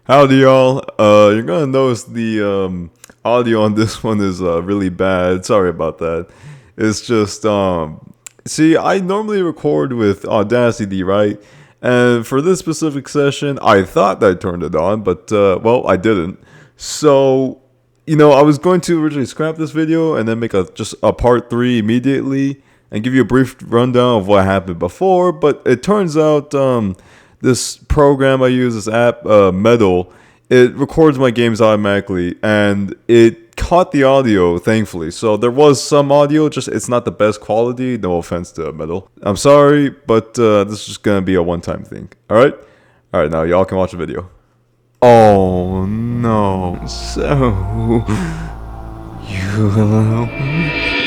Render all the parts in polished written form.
Howdy, y'all. You're gonna notice the audio on this one is really bad. Sorry about that. It's just see, I normally record with Audacity, right? And for this specific session, I thought I turned it on, but well, I didn't. So, I was going to originally scrap this video and then make just a part 3 immediately and give you a brief rundown of what happened before, but it turns out this program I use, this app, Metal, it records my games automatically, and it caught the audio, thankfully. So there was some audio, just it's not the best quality. No offense to Metal. I'm sorry, but this is just gonna be a one-time thing. All right, now y'all can watch the video. Oh no! So you allow me?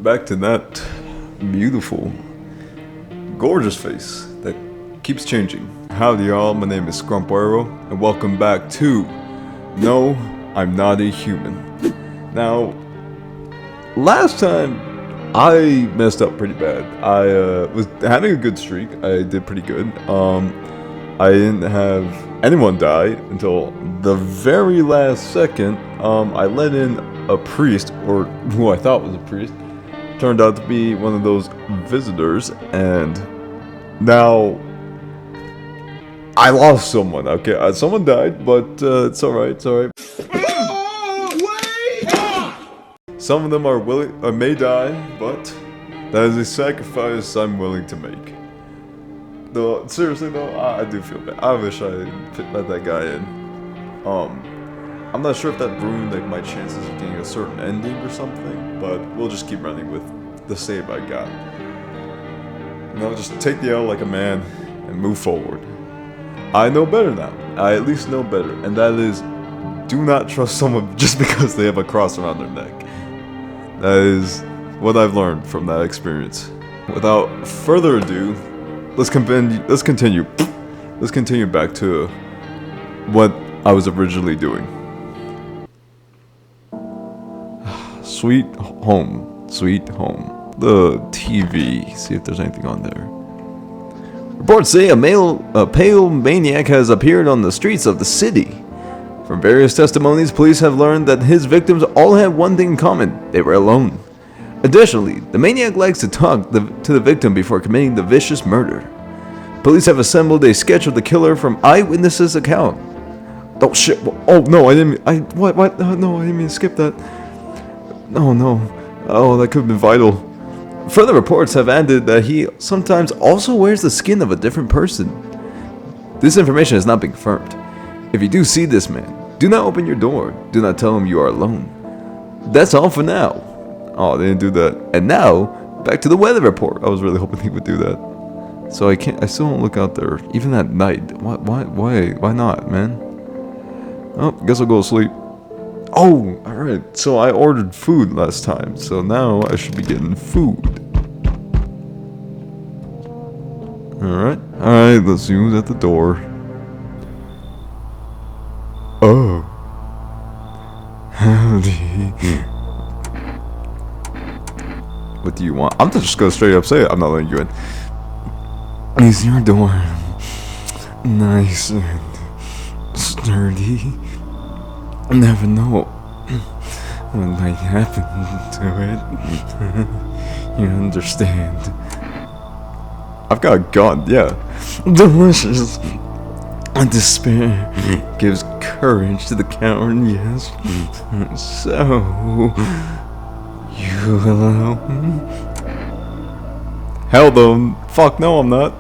Back to that beautiful, gorgeous face that keeps changing. Howdy, y'all. My name is Scrumpuero, and welcome back to No, I'm Not a Human. Now, last time I messed up pretty bad. I was having a good streak. I did pretty good. I didn't have anyone die until the very last second. I let in a priest, or who I thought was a priest. Turned out to be one of those visitors, and now I lost someone. Okay, someone died, but it's alright. It's alright. Some of them are willing, or may die, but that is a sacrifice I'm willing to make. Though seriously though, I do feel bad. I wish I let that guy in. I'm not sure if that ruined like my chances of getting a certain ending or something, but we'll just keep running with the save I got. Just take the L like a man and move forward. I know better now. I at least know better, and that is, do not trust someone just because they have a cross around their neck. That is what I've learned from that experience. Without further ado, let's continue back to what I was originally doing. Sweet home. The TV. See if there's anything on there. Reports say a pale maniac has appeared on the streets of the city. From various testimonies, police have learned that his victims all had one thing in common: they were alone. Additionally, the maniac likes to talk to the victim before committing the vicious murder. Police have assembled a sketch of the killer from eyewitnesses' account. Oh shit! Oh no, I didn't. What? No, I didn't mean to skip that. No. Oh, that could have been vital. Further reports have added that he sometimes also wears the skin of a different person. This information has not been confirmed. If you do see this man, do not open your door. Do not tell him you are alone. That's all for now. Oh, they didn't do that. And now, back to the weather report. I was really hoping he would do that. So I still don't look out there, even at night. Why not, man? Oh, guess I'll go to sleep. Oh, alright. So I ordered food last time, so now I should be getting food. Alright, let's see who's at the door. Oh. Howdy. What do you want? I'm just gonna straight up say it. I'm not letting you in. Is your door nice and sturdy? I never know what might happen to it. You understand? I've got a gun, yeah. Delicious. Despair gives courage to the coward, yes. So, you allow me? Hell no. Fuck no, I'm not.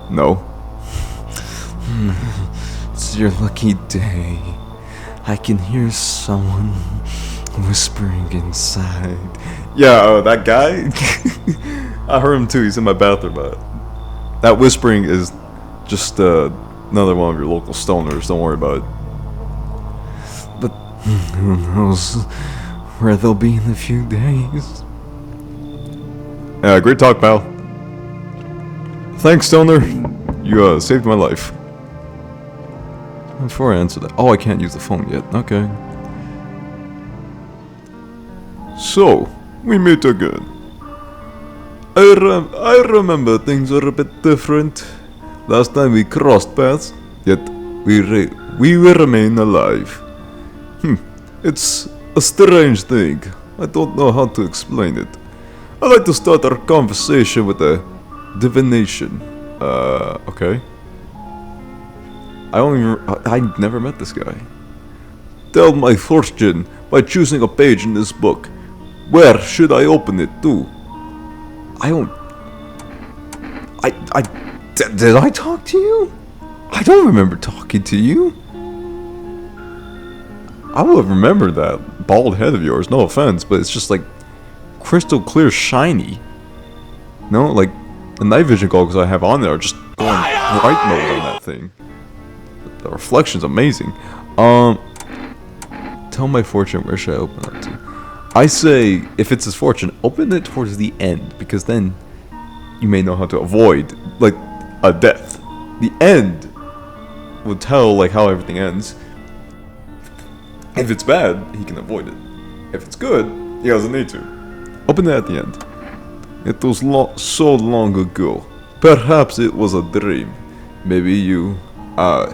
No. It's your lucky day. I can hear someone whispering inside. Yeah, that guy? I heard him too. He's in my bathroom. That whispering is just another one of your local stoners. Don't worry about it. But who knows where they'll be in a few days. Great talk, pal. Thanks, stoner. You saved my life. Before I answer that, oh, I can't use the phone yet. Okay. So, we meet again. I remember things were a bit different. Last time we crossed paths, yet we remain alive. It's a strange thing. I don't know how to explain it. I like to start our conversation with a divination. Okay. I never met this guy. Tell my fortune by choosing a page in this book. Where should I open it to? Did I talk to you? I don't remember talking to you. I will remember that bald head of yours, no offense, but it's just like crystal clear shiny. No, like the night vision goggles I have on there are just going bright mode on that thing. The reflection's amazing. Tell my fortune, where should I open up to? I say, if it's his fortune, open it towards the end, because then you may know how to avoid, like, a death. The end will tell, like, how everything ends. If it's bad, he can avoid it. If it's good, he doesn't need to. Open it at the end. It was so long ago. Perhaps it was a dream. Maybe you, I,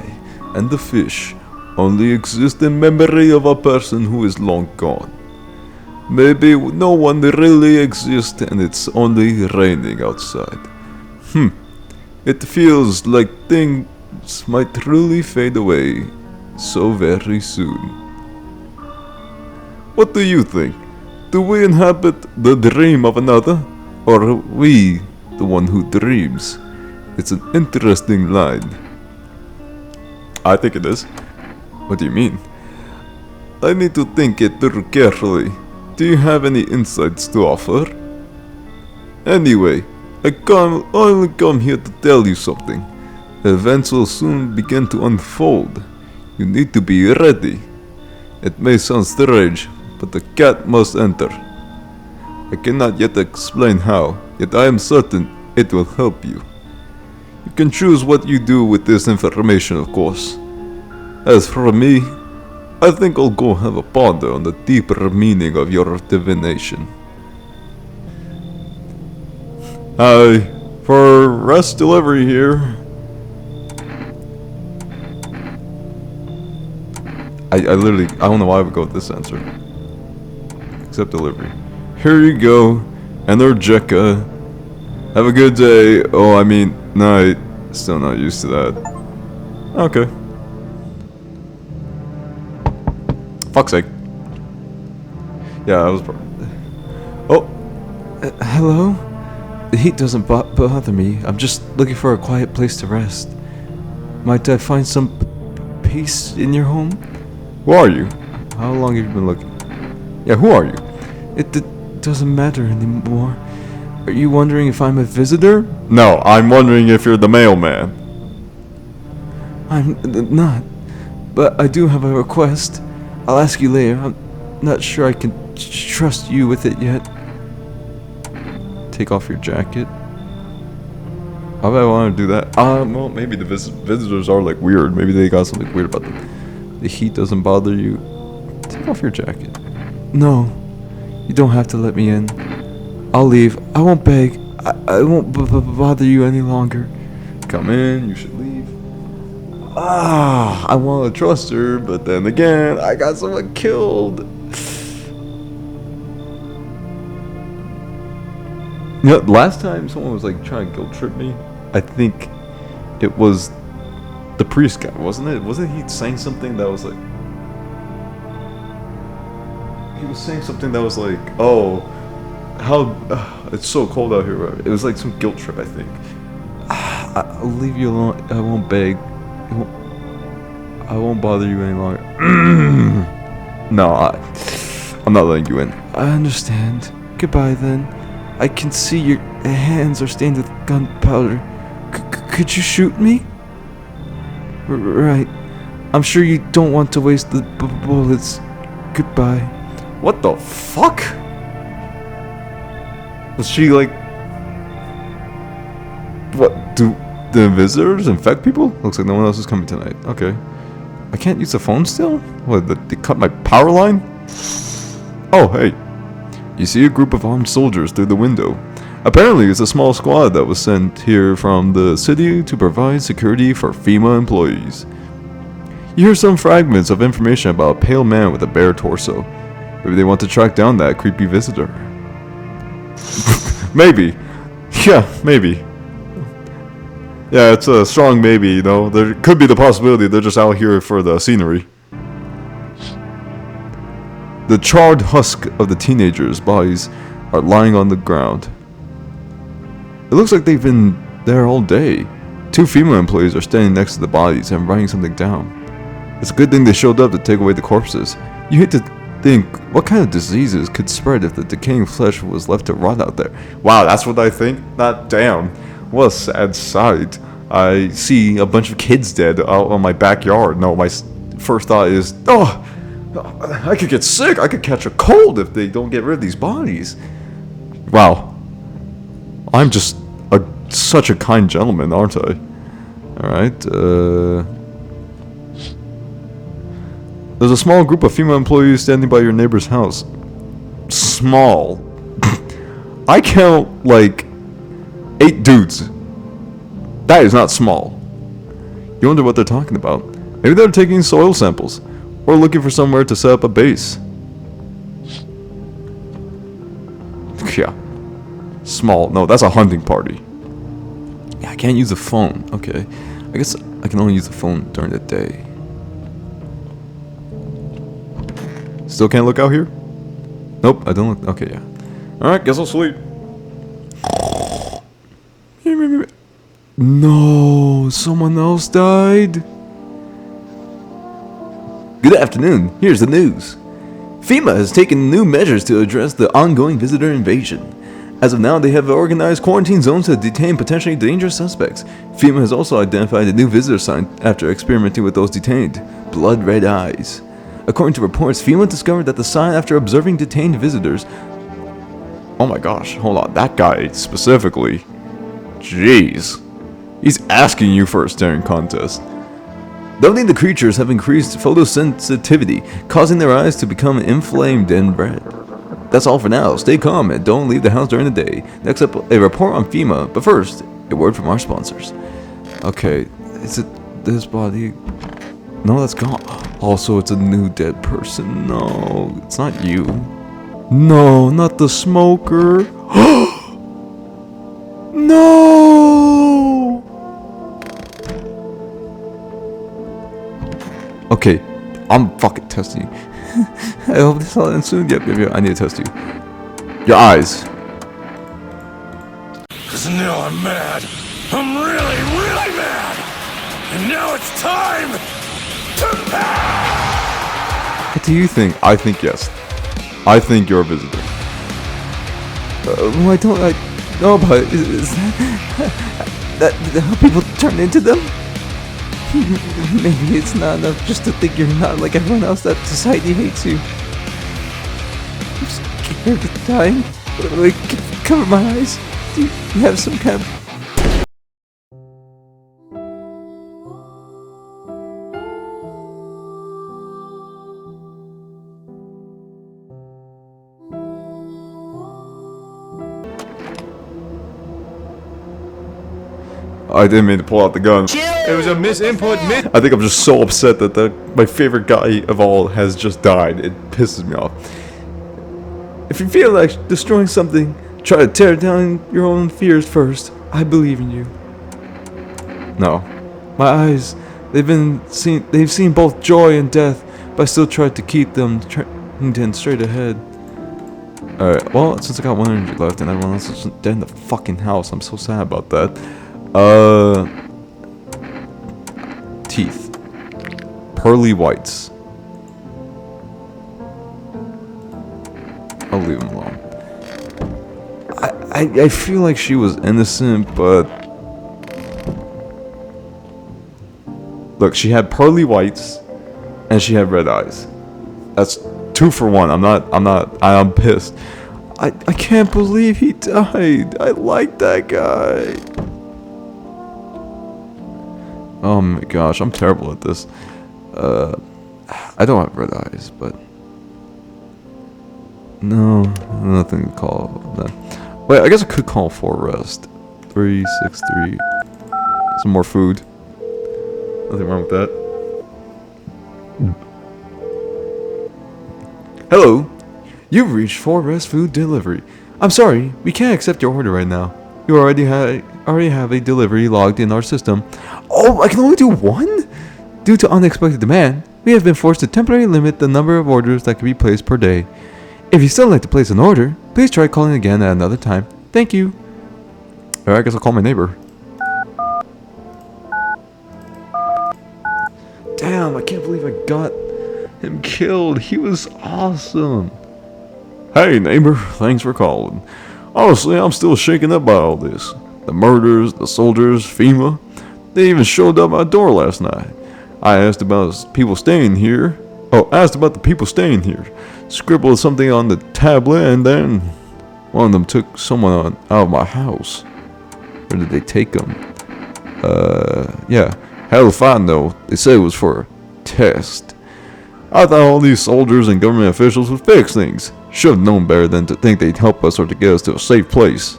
and the fish only exist in memory of a person who is long gone. Maybe no one really exists and it's only raining outside. It feels like things might truly fade away so very soon. What do you think? Do we inhabit the dream of another? Or are we the one who dreams? It's an interesting line. I think it is. What do you mean? I need to think it through carefully. Do you have any insights to offer? Anyway, I only come here to tell you something. Events will soon begin to unfold. You need to be ready. It may sound strange, but the cat must enter. I cannot yet explain how, yet I am certain it will help you. You can choose what you do with this information, of course. As for me, I think I'll go have a ponder on the deeper meaning of your divination. Hi, for rest delivery here. I don't know why I would go with this answer. Accept delivery. Here you go, Energeca. Have a good day. Oh, I mean, night. Still not used to that. Okay. Fuck's sake. Yeah, that was oh. Hello? The heat doesn't bother me. I'm just looking for a quiet place to rest. Might I find some peace in your home? Who are you? How long have you been looking? Yeah, who are you? It doesn't matter anymore. Are you wondering if I'm a visitor? No, I'm wondering if you're the mailman. I'm not. But I do have a request. I'll ask you later. I'm not sure I can trust you with it yet. Take off your jacket. Why would I want to do that? Well, maybe the visitors are like weird. Maybe they got something weird about them. The heat doesn't bother you. Take off your jacket. No, you don't have to let me in. I'll leave. I won't beg. I won't bother you any longer. Come in. You should leave. I want to trust her, but then again, I got someone killed. You know, last time someone was like trying to guilt trip me, I think it was the priest guy, wasn't it? Wasn't he saying something that was like... He was saying something that was like, oh, how... it's so cold out here. It was like some guilt trip, I think. I'll leave you alone. I won't beg. I won't bother you any longer. No, I'm not letting you in. I understand. Goodbye then. I can see your hands are stained with gunpowder. Could you shoot me? Right. I'm sure you don't want to waste the bullets. Goodbye. What the fuck? Was she like... What, do the visitors infect people? Looks like no one else is coming tonight. Okay. I can't use the phone still? What, they cut my power line? Oh, hey. You see a group of armed soldiers through the window. Apparently, it's a small squad that was sent here from the city to provide security for FEMA employees. You hear some fragments of information about a pale man with a bare torso. Maybe they want to track down that creepy visitor. Maybe. Yeah, maybe. Yeah, it's a strong maybe, you know. There could be the possibility they're just out here for the scenery. The charred husk of the teenagers' bodies are lying on the ground. It looks like they've been there all day. 2 FEMA employees are standing next to the bodies and writing something down. It's a good thing they showed up to take away the corpses. You hate to think what kind of diseases could spread if the decaying flesh was left to rot out there. Wow, that's what I think? Not damn. What a sad sight. I see a bunch of kids dead out on my backyard. No, my first thought is, oh, I could get sick. I could catch a cold if they don't get rid of these bodies. Wow. I'm just such a kind gentleman, aren't I? Alright, there's a small group of female employees standing by your neighbor's house. Small. I count, like, 8 dudes. That is not small. You wonder what they're talking about. Maybe they're taking soil samples. Or looking for somewhere to set up a base. Yeah. Small. No, that's a hunting party. Yeah, I can't use the phone. Okay. I guess I can only use the phone during the day. Still can't look out here? Nope, I don't look. Okay, yeah. Alright, guess I'll sleep. No, someone else died? Good afternoon. Here's the news. FEMA has taken new measures to address the ongoing visitor invasion. As of now, they have organized quarantine zones to detain potentially dangerous suspects. FEMA has also identified a new visitor sign after experimenting with those detained. Blood red eyes. According to reports, FEMA discovered that the sign after observing detained visitors... Oh my gosh, hold on, that guy specifically. Jeez. He's asking you for a staring contest. Noting the creatures have increased photosensitivity, causing their eyes to become inflamed and red. That's all for now. Stay calm and don't leave the house during the day. Next up, a report on FEMA, but first, a word from our sponsors. Okay, is it this body? No, that's gone. Also, it's a new dead person. No, it's not you. No, not the smoker. No! Okay, I'm fucking testing you. I hope this all ends soon. Yep, I need to test you. Your eyes. Cause now I'm mad. I'm really, really mad. And now it's time to pay! What do you think? I think yes. I think you're a visitor. Why don't I know about it? Is that how people turn into them? Maybe it's not enough just to think you're not like everyone else, that society hates you. I'm scared of dying. Like, cover my eyes. Do you have some kind of... I didn't mean to pull out the gun. It was a misinput. I think I'm just so upset that my favorite guy of all has just died. It pisses me off. If you feel like destroying something, try to tear down your own fears first. I believe in you. No. My eyes, they've seen both joy and death, but I still tried to keep them turned straight ahead. Alright, well, since I got 1 energy left and everyone else is dead in the fucking house, I'm so sad about that. Teeth. Pearly whites. I'll leave them alone. I feel like she was innocent, but... Look, she had pearly whites, and she had red eyes. That's 2 for 1. I'm pissed. I can't believe he died. I like that guy. Oh my gosh, I'm terrible at this. I don't have red eyes, but... No, nothing to call that. Wait, I guess I could call for arrest. 363. Some more food. Nothing wrong with that. Hello. You've reached For Rest Food Delivery. I'm sorry, we can't accept your order right now. You already have a delivery logged in our system. Oh, I can only do one? Due to unexpected demand, we have been forced to temporarily limit the number of orders that can be placed per day. If you still like to place an order, please try calling again at another time. Thank you. Alright, I guess I'll call my neighbor. Damn, I can't believe I got him killed. He was awesome. Hey neighbor, thanks for calling. Honestly, I'm still shaken up by all this. The murders, the soldiers, FEMA. They even showed up at my door last night. I asked about people staying here. Asked about the people staying here. Scribbled something on the tablet and then one of them took someone out of my house. Where did they take them? Yeah. Hell if I know. They said it was for a test. I thought all these soldiers and government officials would fix things. Should have known better than to think they'd help us or to get us to a safe place.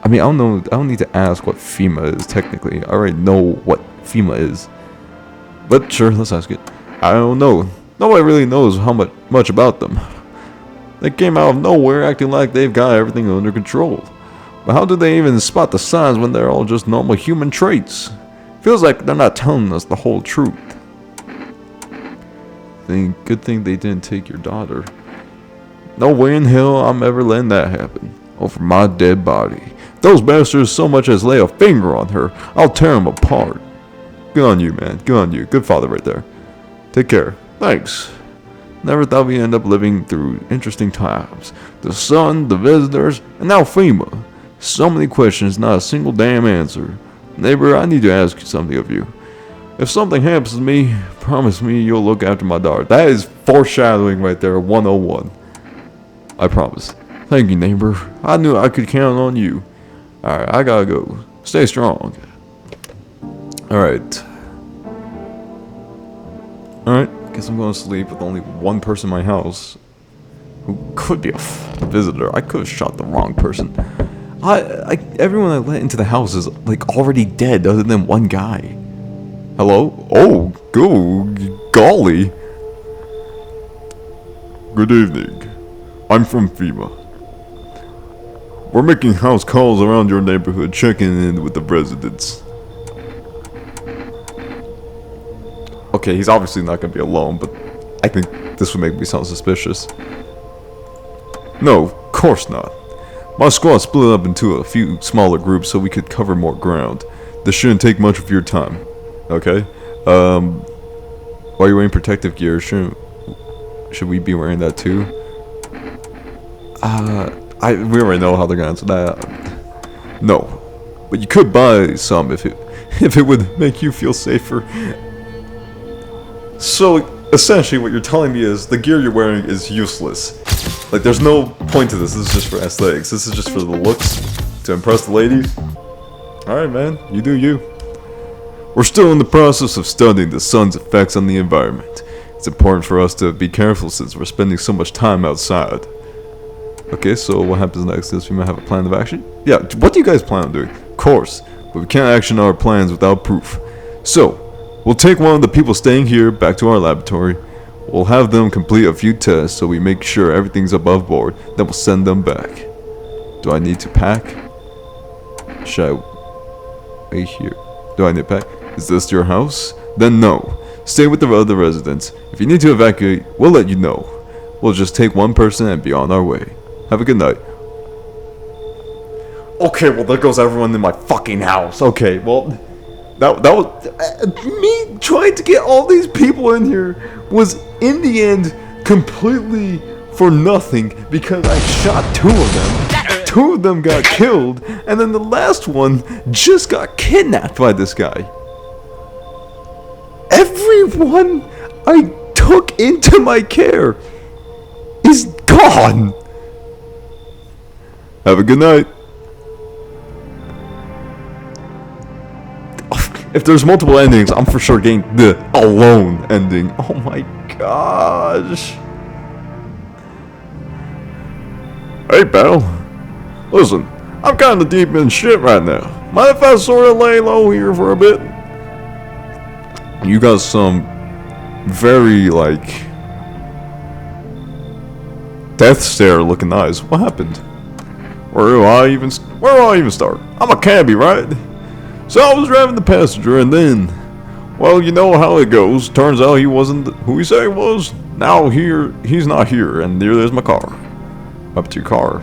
I mean, I don't know. I don't need to ask what FEMA is technically. I already know what FEMA is. But sure, let's ask it. I don't know. Nobody really knows how much about them. They came out of nowhere acting like they've got everything under control. But how do they even spot the signs when they're all just normal human traits? Feels like they're not telling us the whole truth. Good thing they didn't take your daughter. No way in hell I'm ever letting that happen. Over my dead body. Those bastards so much as lay a finger on her, I'll tear them apart. Good on you, man. Good on you. Good father right there. Take care. Thanks. Never thought we'd end up living through interesting times. The sun, the visitors, and now FEMA. So many questions, not a single damn answer. Neighbor, I need to ask something of you. If something happens to me, promise me you'll look after my daughter. That is foreshadowing right there, 101. I promise. Thank you, neighbor. I knew I could count on you. Alright, I gotta go. Stay strong. Alright. Alright, guess I'm going to sleep with only one person in my house. Who could be a visitor. I could have shot the wrong person. Everyone I let into the house is like already dead other than one guy. Hello? Oh, golly. Good evening. I'm from FEMA. We're making house calls around your neighborhood, checking in with the residents. Okay, he's obviously not gonna be alone, but I think this would make me sound suspicious. No, of course not. My squad split up into a few smaller groups so we could cover more ground. This shouldn't take much of your time. Okay. While you're wearing protective gear, should we be wearing that too? We already know how they're gonna answer that. No, but you could buy some if it would make you feel safer. So essentially, what you're telling me is the gear you're wearing is useless. Like, there's no point to this. This is just for aesthetics. This is just for the looks to impress the ladies. All right, man. You do you. We're still in the process of studying the sun's effects on the environment. It's important for us to be careful since we're spending so much time outside. Okay, so what happens next is we might have a plan of action? Yeah, what do you guys plan on doing? Of course, but we can't action our plans without proof. So, we'll take one of the people staying here back to our laboratory. We'll have them complete a few tests so we make sure everything's above board, then we'll send them back. Do I need to pack? Should I wait here? Do I need to pack? Is this your house? Then no. Stay with the other residents. If you need to evacuate, we'll let you know. We'll just take one person and be on our way. Have a good night. Okay, well there goes everyone in my fucking house. Okay, well that was me trying to get all these people in here was in the end completely for nothing because I shot two of them. Two of them got killed, and then the last one just got kidnapped by this guy. Everyone I took into my care is gone. Have a good night. If there's multiple endings, I'm for sure getting the alone ending. Oh my gosh. Hey, pal. Listen, I'm kind of deep in shit right now. Mind if I sort of lay low here for a bit? You got some very, like, death stare looking eyes. What happened? Where do I even start? I'm a cabbie, right? So I was driving the passenger, and then, well, you know how it goes. Turns out he wasn't who he said he was. Now he's not here, and there's my car. What happened to your car?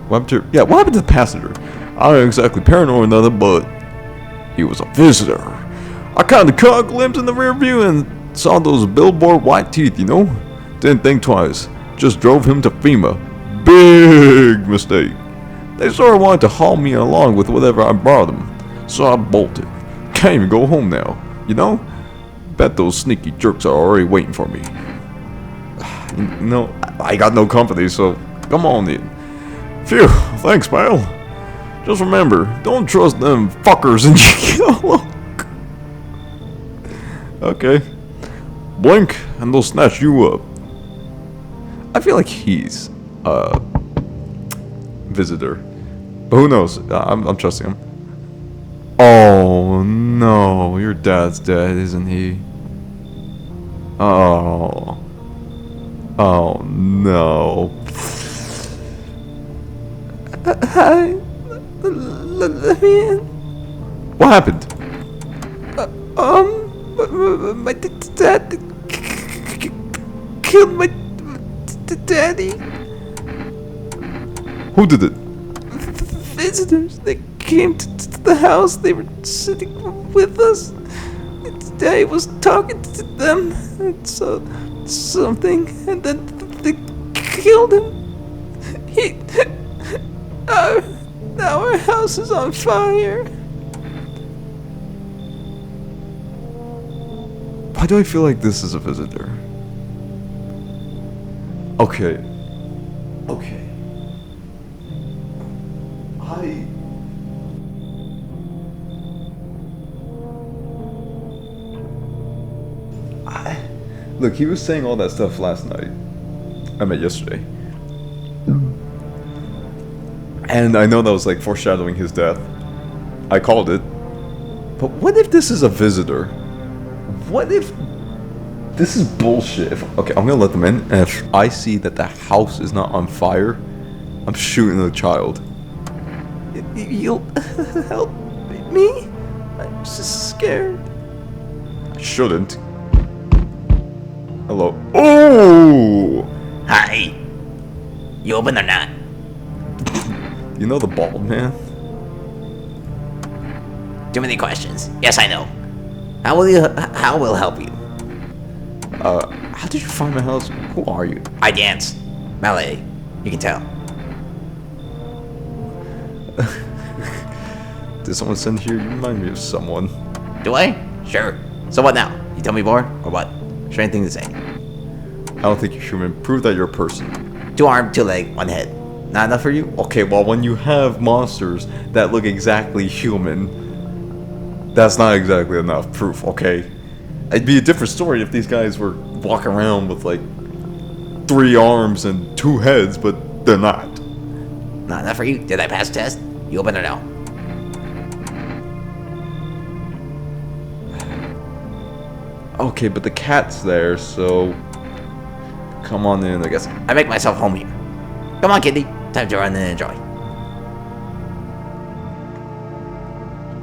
What happened to the passenger? I ain't exactly paranoid or nothing, but he was a visitor. I kinda caught a glimpse in the rear view and saw those billboard white teeth, you know? Didn't think twice. Just drove him to FEMA. Big mistake. They sort of wanted to haul me along with whatever I brought them, so I bolted. Can't even go home now, you know? Bet those sneaky jerks are already waiting for me. You know, I got no company, so come on in. Phew, thanks, pal. Just remember, don't trust them fuckers in yellow. Okay. Blink, and they'll snatch you up. I feel like he's a visitor. But who knows? I'm trusting him. Oh, no. Your dad's dead, isn't he? Oh. Oh, no. Hi. Let me in. What happened? My dad killed my daddy. Who did it? Visitors. They came to the house. They were sitting with us. Daddy was talking to them and saw something, and then they killed him. Now our house is on fire. Why do I feel like this is a visitor? Okay. Look, he was saying all that stuff last night. I meant yesterday. And I know that was like foreshadowing his death. I called it. But what if this is a visitor? What if this is bullshit? Okay, I'm gonna let them in, and if I see that the house is not on fire, I'm shooting the child. You'll help me? I'm just scared. I shouldn't. Hello. Oh! Hi. You open or not? You know the bald man? Too many questions. Yes, I know. How will help you? How did you find my house? Who are you? I dance. Ballet. You can tell. Did someone send here? You remind me of someone. Do I? Sure. So what now? You tell me more, or what? Sure, anything to say. I don't think you're human. Prove that you're a person. 2 arms, 2 legs, 1 head. Not enough for you? Okay, well, when you have monsters that look exactly human, that's not exactly enough proof, okay? It'd be a different story if these guys were walking around with, like, 3 arms and 2 heads, but they're not. Not enough for you? Did I pass the test? You open or no? Okay, but the cat's there, so... Come on in, I guess. I make myself home here. Come on, kitty. Time to run and enjoy.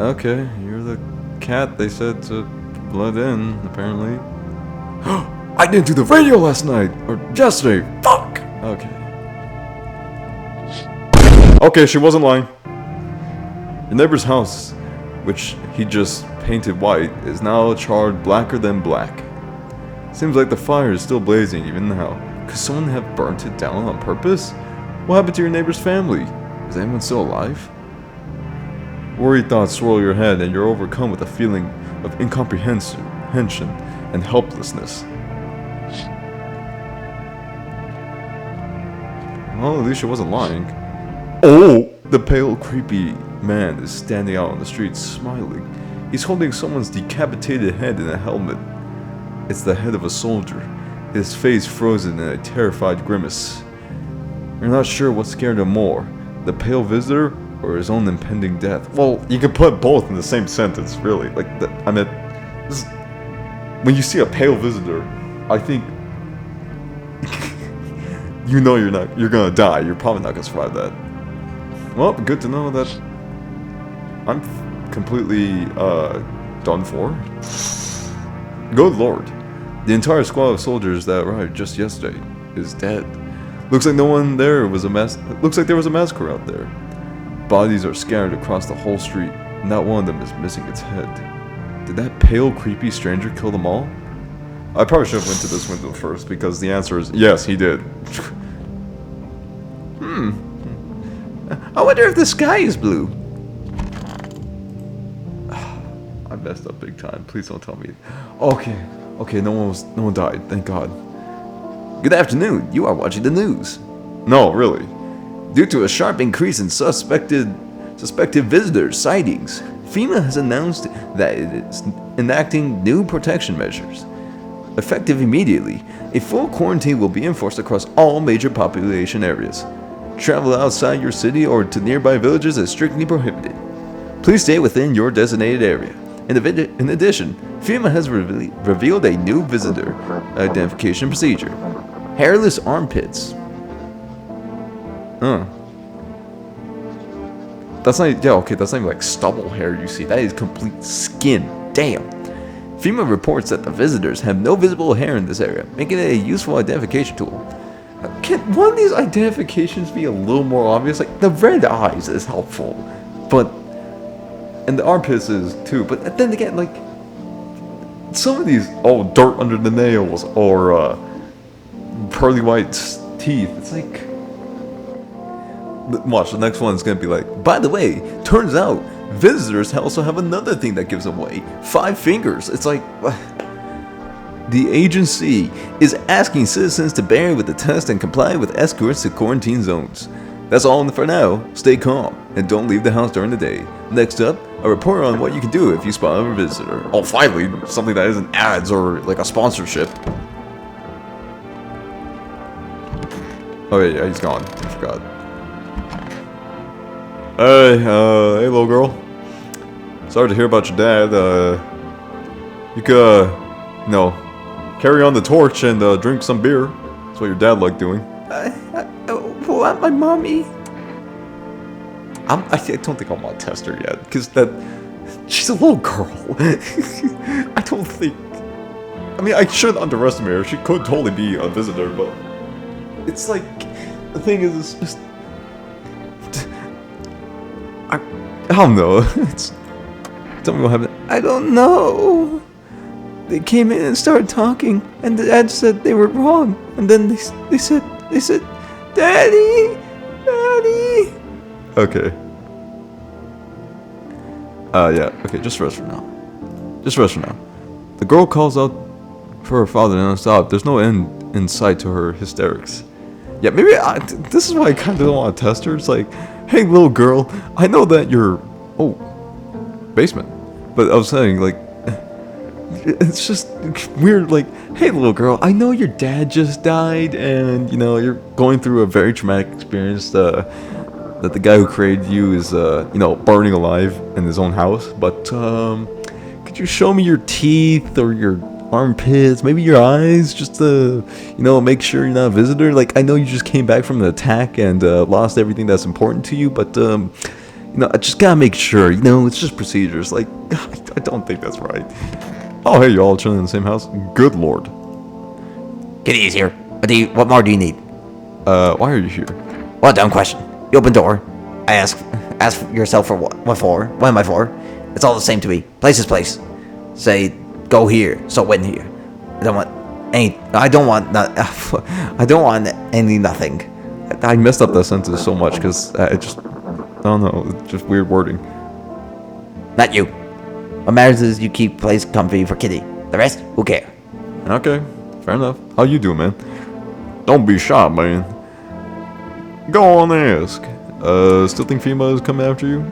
Okay, you're the cat they said to let in, apparently. I didn't do the radio last night! Or yesterday! Fuck! Okay. Okay, she wasn't lying. Your neighbor's house, which he just painted white, is now charred blacker than black. Seems like the fire is still blazing even now. Could someone have burnt it down on purpose? What happened to your neighbor's family? Is anyone still alive? Worried thoughts swirl your head and you're overcome with a feeling of incomprehension and helplessness. Well, at least she wasn't lying. Oh! The pale, creepy man is standing out on the street, smiling. He's holding someone's decapitated head in a helmet. It's the head of a soldier, his face frozen in a terrified grimace. You're not sure what scared him more, the pale visitor or his own impending death. Well, you could put both in the same sentence, really. Like, I mean, when you see a pale visitor, I think you know you're gonna die. You're probably not gonna survive that. Well, good to know that I'm completely done for. Good lord. The entire squad of soldiers that arrived just yesterday is dead. Looks like no one there was a mess. Looks like there was a massacre out there. Bodies are scattered across the whole street. Not one of them is missing its head. Did that pale, creepy stranger kill them all? I probably should have went to this window first because the answer is yes, he did. I wonder if the sky is blue. I messed up big time. Please don't tell me. Okay, no one died. Thank God. Good afternoon. You are watching the news. No, really. Due to a sharp increase in suspected visitor sightings, FEMA has announced that it is enacting new protection measures. Effective immediately, a full quarantine will be enforced across all major population areas. Travel outside your city or to nearby villages is strictly prohibited. Please stay within your designated area. In addition, FEMA has revealed a new visitor identification procedure. Hairless armpits. That's not, that's not even like stubble hair you see. That is complete skin. Damn. FEMA reports that the visitors have no visible hair in this area, making it a useful identification tool. Can one of these identifications be a little more obvious? Like, the red eyes is helpful, but... And the armpits is too, but then again, like... Some of these, dirt under the nails, or, pearly white teeth. It's like... Watch, the next one's gonna be like, by the way, turns out, visitors also have another thing that gives them away. 5 fingers. It's like... The agency is asking citizens to bear with the test and comply with escorts to quarantine zones. That's all for now. Stay calm and don't leave the house during the day. Next up, a report on what you can do if you spot a visitor. Oh, finally, something that isn't ads or like a sponsorship. Oh yeah, he's gone. I forgot. Hey, little girl. Sorry to hear about your dad. You could, carry on the torch and drink some beer. That's what your dad liked doing. Want my mommy? I don't think I want to test her yet, because she's a little girl. I don't think... I mean, I shouldn't underestimate her. She could totally be a visitor, but... It's like... The thing is, it's just... I don't know. Tell me what happened. I don't know. They came in and started talking, and the dad said they were wrong. And then they said, Daddy! Okay. Okay, just rest for now. The girl calls out for her father non-stop. There's no end in sight to her hysterics. Yeah, maybe this is why I kind of don't want to test her. It's like, hey, little girl, I know that you're... Oh, basement. But I was saying, like, it's just weird, like, hey, little girl, I know your dad just died, and, you're going through a very traumatic experience, that the guy who created you is, burning alive in his own house, but, could you show me your teeth, or your armpits, maybe your eyes, just to, make sure you're not a visitor? Like, I know you just came back from an attack and, lost everything that's important to you, but, I just gotta make sure, it's just procedures, like, I don't think that's right. Oh, hey, you all chilling in the same house? Good lord. Kitty is here. What more do you need? Why are you here? Well, dumb question. You open door. I ask yourself for what? What for? What am I for? It's all the same to me. Place is place. Say, go here, so win here. I don't want any nothing. I messed up that sentence so much because I don't know, it's just weird wording. Not you. What matters is you keep place comfy for Kitty. The rest, who care? Okay, fair enough. How you doing, man? Don't be shy, man. Go on and ask. Still think FEMA is coming after you?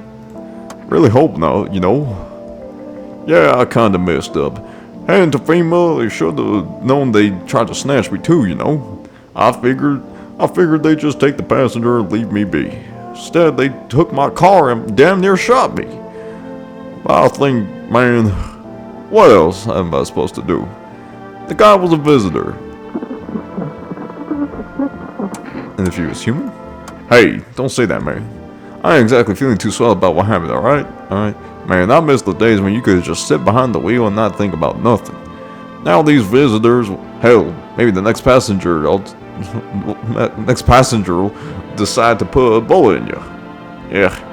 Really hope not, Yeah, I kinda messed up. And to FEMA, they should have known they tried to snatch me too, I figured I figured they'd just take the passenger and leave me be. Instead, they took my car and damn near shot me. I think, man, what else am I supposed to do? The guy was a visitor. And if he was human? Hey, don't say that, man. I ain't exactly feeling too swell about what happened, alright? Alright? Man, I miss the days when you could just sit behind the wheel and not think about nothing. Now these visitors, hell, maybe the next passenger will decide to put a bullet in you. Yeah.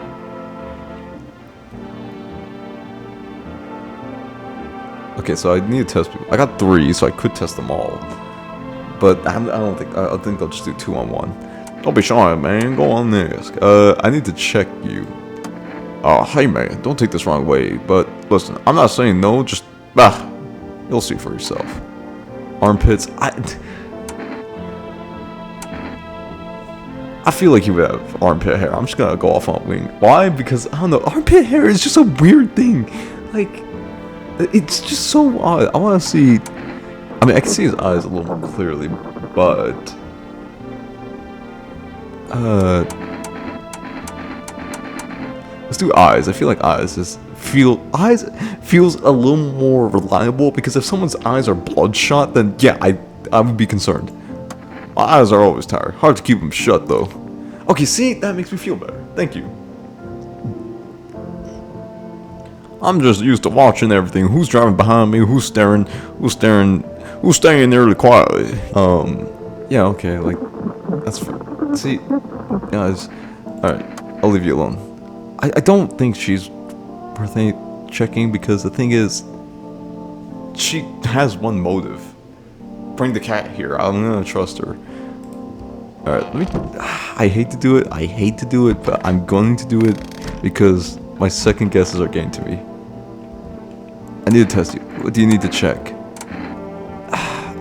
Okay, so I need to test people. I got 3, so I could test them all. But I think I'll just do 2 on 1. Don't be shy, man. Go on this. I need to check you. Oh, hey, man. Don't take this wrong way. But listen, I'm not saying no. Just, you'll see for yourself. Armpits. I feel like he would have armpit hair. I'm just gonna go off on a wing. Why? Because, I don't know. Armpit hair is just a weird thing. Like, it's just so odd. I want to see... I mean, I can see his eyes a little more clearly, but... let's do eyes. I feel like eyes feels a little more reliable, because if someone's eyes are bloodshot, then yeah, I would be concerned. My eyes are always tired. Hard to keep them shut, though. Okay, see? That makes me feel better. Thank you. I'm just used to watching everything. Who's driving behind me? Who's staying nearly quietly? Yeah, okay, like, that's fair. See, guys, alright, I'll leave you alone. I don't think she's worth any checking, because the thing is, she has one motive. Bring the cat here. I'm gonna trust her. Alright, I hate to do it, but I'm going to do it because my second guesses are getting to me. I need to test you. What do you need to check?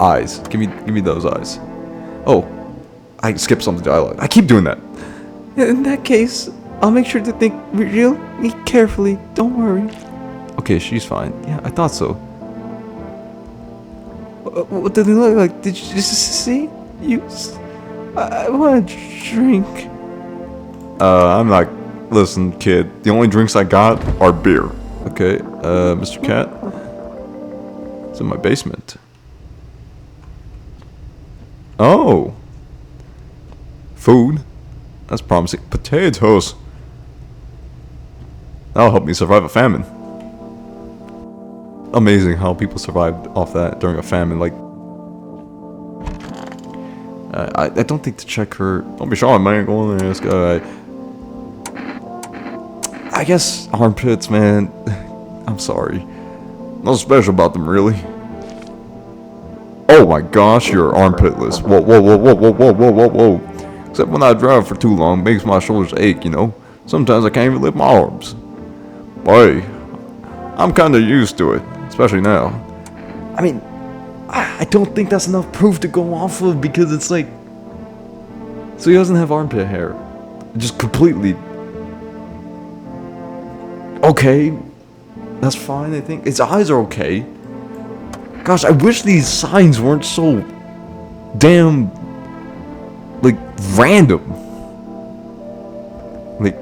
Eyes. Give me those eyes. Oh, I skipped something to highlight. I keep doing that. In that case, I'll make sure to think really carefully. Don't worry. Okay, she's fine. Yeah, I thought so. What did they look like? Did you just see? I want a drink. I'm not... Listen, kid. The only drinks I got are beer. Okay, Mr. Cat. It's in my basement. Oh. Food. That's promising. Potatoes. That'll help me survive a famine. Amazing how people survived off that during a famine. Like, I don't think to check her. Don't be shy, man. Go on there and ask. I guess armpits, man. I'm sorry. Nothing special about them, really. Oh my gosh, you're armpitless. Whoa, whoa, whoa, whoa, whoa, whoa, whoa, whoa, whoa. Except when I drive for too long, it makes my shoulders ache, you know. Sometimes I can't even lift my arms. Boy, I'm kind of used to it, especially now. I mean, I don't think that's enough proof to go off of, because it's like... So he doesn't have armpit hair. Just completely... Okay, that's fine, I think. His eyes are okay. Gosh, I wish these signs weren't so damn, like, random. Like,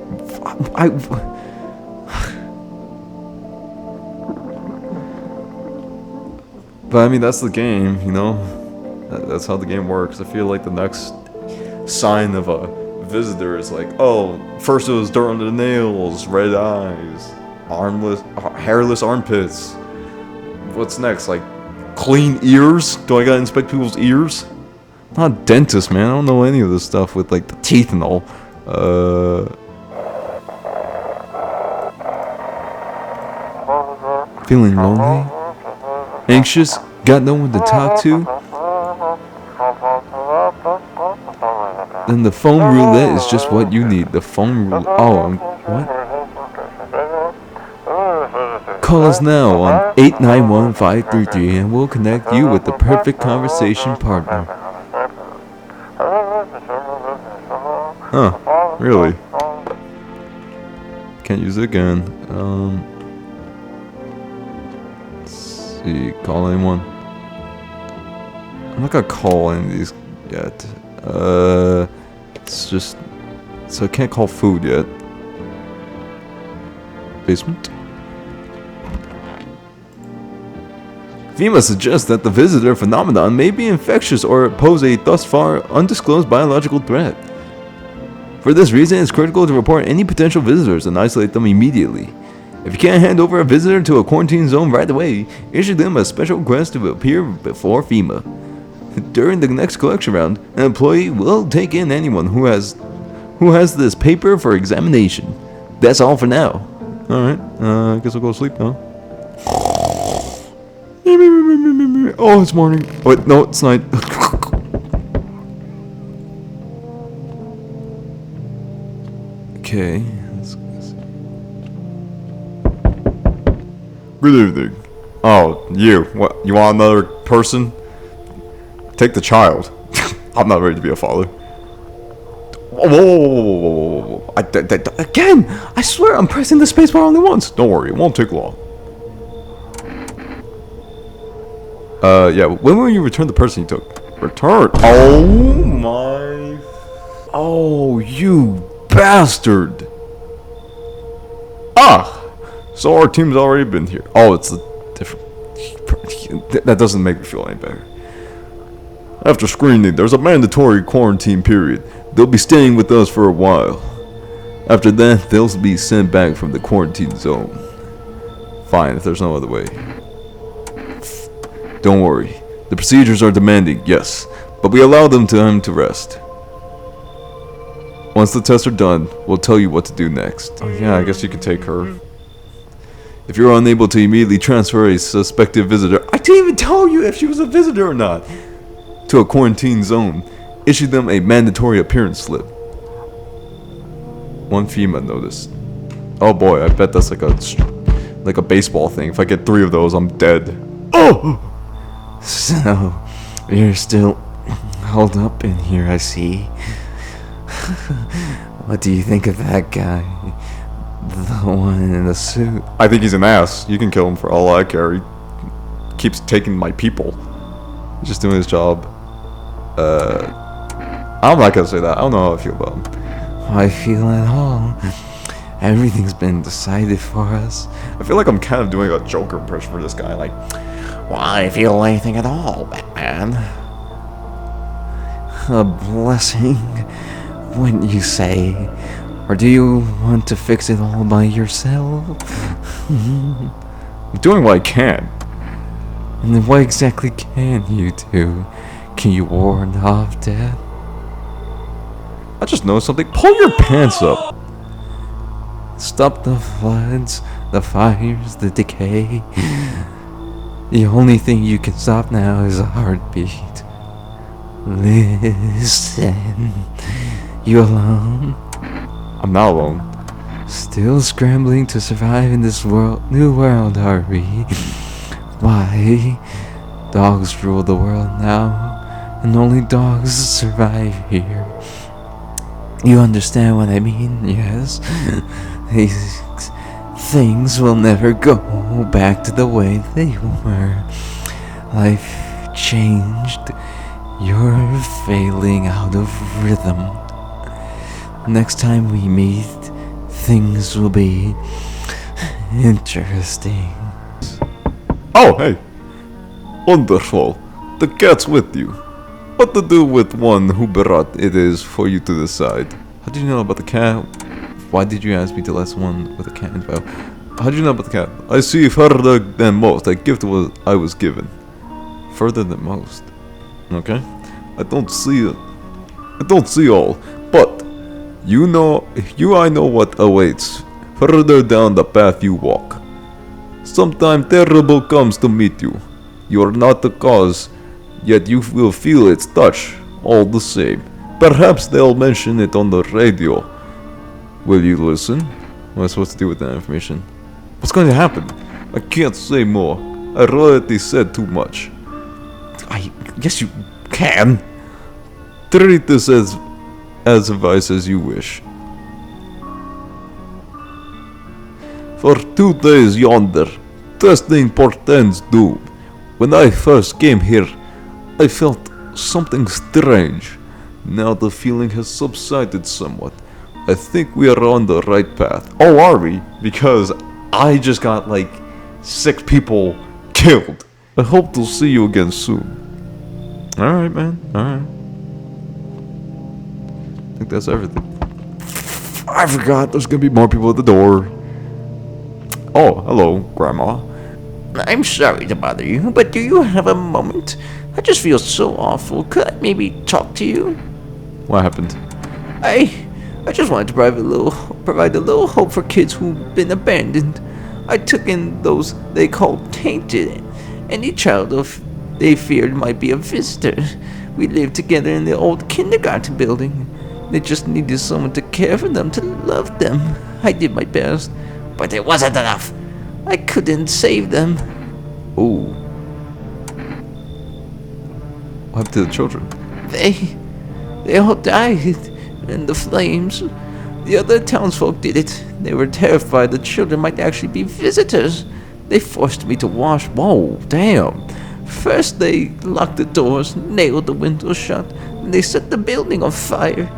But I mean, that's the game, you know? That's how the game works. I feel like the next sign of a visitor is like, oh, first it was dirt under the nails, red eyes, hairless armpits. What's next? Like, clean ears? Do I gotta inspect people's ears? I'm not a dentist, man. I don't know any of this stuff with, like, the teeth and all. Feeling lonely? Anxious? Got no one to talk to? Then the phone roulette is just what you need. The phone roulette. Oh, what? Call us now on 891-533 and we'll connect you with the perfect conversation partner. Huh, really? Can't use it again. Let's see, call anyone. I'm not gonna call any of these yet. It's just... So I can't call food yet. Basement? FEMA suggests that the visitor phenomenon may be infectious or pose a thus far undisclosed biological threat. For this reason, it's critical to report any potential visitors and isolate them immediately. If you can't hand over a visitor to a quarantine zone right away, issue them a special request to appear before FEMA. During the next collection round, an employee will take in anyone who has this paper for examination. That's all for now. Alright, I guess I'll go to sleep now. Oh, it's morning. Oh, wait, no, it's night. Okay. Good evening. Oh, you. What? You want another person? Take the child. I'm not ready to be a father. Whoa. Again! I swear I'm pressing the spacebar only once. Don't worry, it won't take long. Yeah, when will you return the person you took? Return? Oh my... Oh, you bastard! Ah! So our team's already been here. Oh, it's a different... That doesn't make me feel any better. After screening, there's a mandatory quarantine period. They'll be staying with us for a while. After that, they'll be sent back from the quarantine zone. Fine, if there's no other way. Don't worry. The procedures are demanding, yes, but we allow them time to rest. Once the tests are done, we'll tell you what to do next. Oh yeah, I guess you can take her. If you're unable to immediately transfer a suspected visitor, I didn't even tell you if she was a visitor or not, to a quarantine zone, issue them a mandatory appearance slip. One FEMA notice. Oh boy, I bet that's like a baseball thing. If I get 3 of those, I'm dead. Oh! So, you're still held up in here, I see. What do you think of that guy? The one in the suit? I think he's an ass. You can kill him for all I care. He keeps taking my people. He's just doing his job. I'm not gonna say that. I don't know how I feel about him. I feel at all. Everything's been decided for us. I feel like I'm kind of doing a Joker impression for this guy. Like, Why feel anything at all, Batman? A blessing, wouldn't you say? Or do you want to fix it all by yourself? I'm doing what I can. And then what exactly can you do? Can you ward off death? I just know something. Pull your pants up. Stop the floods, the fires, the decay. The only thing you can stop now is a heartbeat. Listen. You alone? I'm not alone. Still scrambling to survive in this new world, are we? Why? Dogs rule the world now, and only dogs survive here. You understand what I mean, yes? These things will never go back to the way they were. Life changed. You're failing out of rhythm. Next time we meet, things will be interesting. Oh, hey. Wonderful. The cat's with you. What to do with one who brought it is for you to decide. How did you know about the cat? Why did you ask me to last one with a cat info? How did you know about the cat? I see further than most. A gift I was given. Further than most. Okay. I don't see it. I don't see all. But I know what awaits. Further down the path you walk. Sometime terrible comes to meet you. You are not the cause, yet you will feel its touch all the same. Perhaps they'll mention it on the radio. Will you listen? What am I supposed to do with that information? What's going to happen? I can't say more. I already said too much. I guess you can. Treat this as advice as you wish. For 2 days yonder, testing portends doom. When I first came here, I felt something strange. Now the feeling has subsided somewhat. I think we are on the right path. Oh, are we? Because I just got like 6 people killed. I hope to see you again soon. Alright, man. Alright. I think that's everything. I forgot there's gonna be more people at the door. Oh, hello, Grandma. I'm sorry to bother you, but do you have a moment? I just feel so awful. Could I maybe talk to you? What happened? I just wanted to provide a little hope for kids who've been abandoned. I took in those they called tainted. Any child of they feared might be a visitor. We lived together in the old kindergarten building. They just needed someone to care for them, to love them. I did my best, but it wasn't enough. I couldn't save them. Ooh. What happened to the children? They all died in the flames. The other townsfolk did it. They were terrified the children might actually be visitors. They forced me to wash. Whoa, damn. First they locked the doors, nailed the windows shut, and they set the building on fire.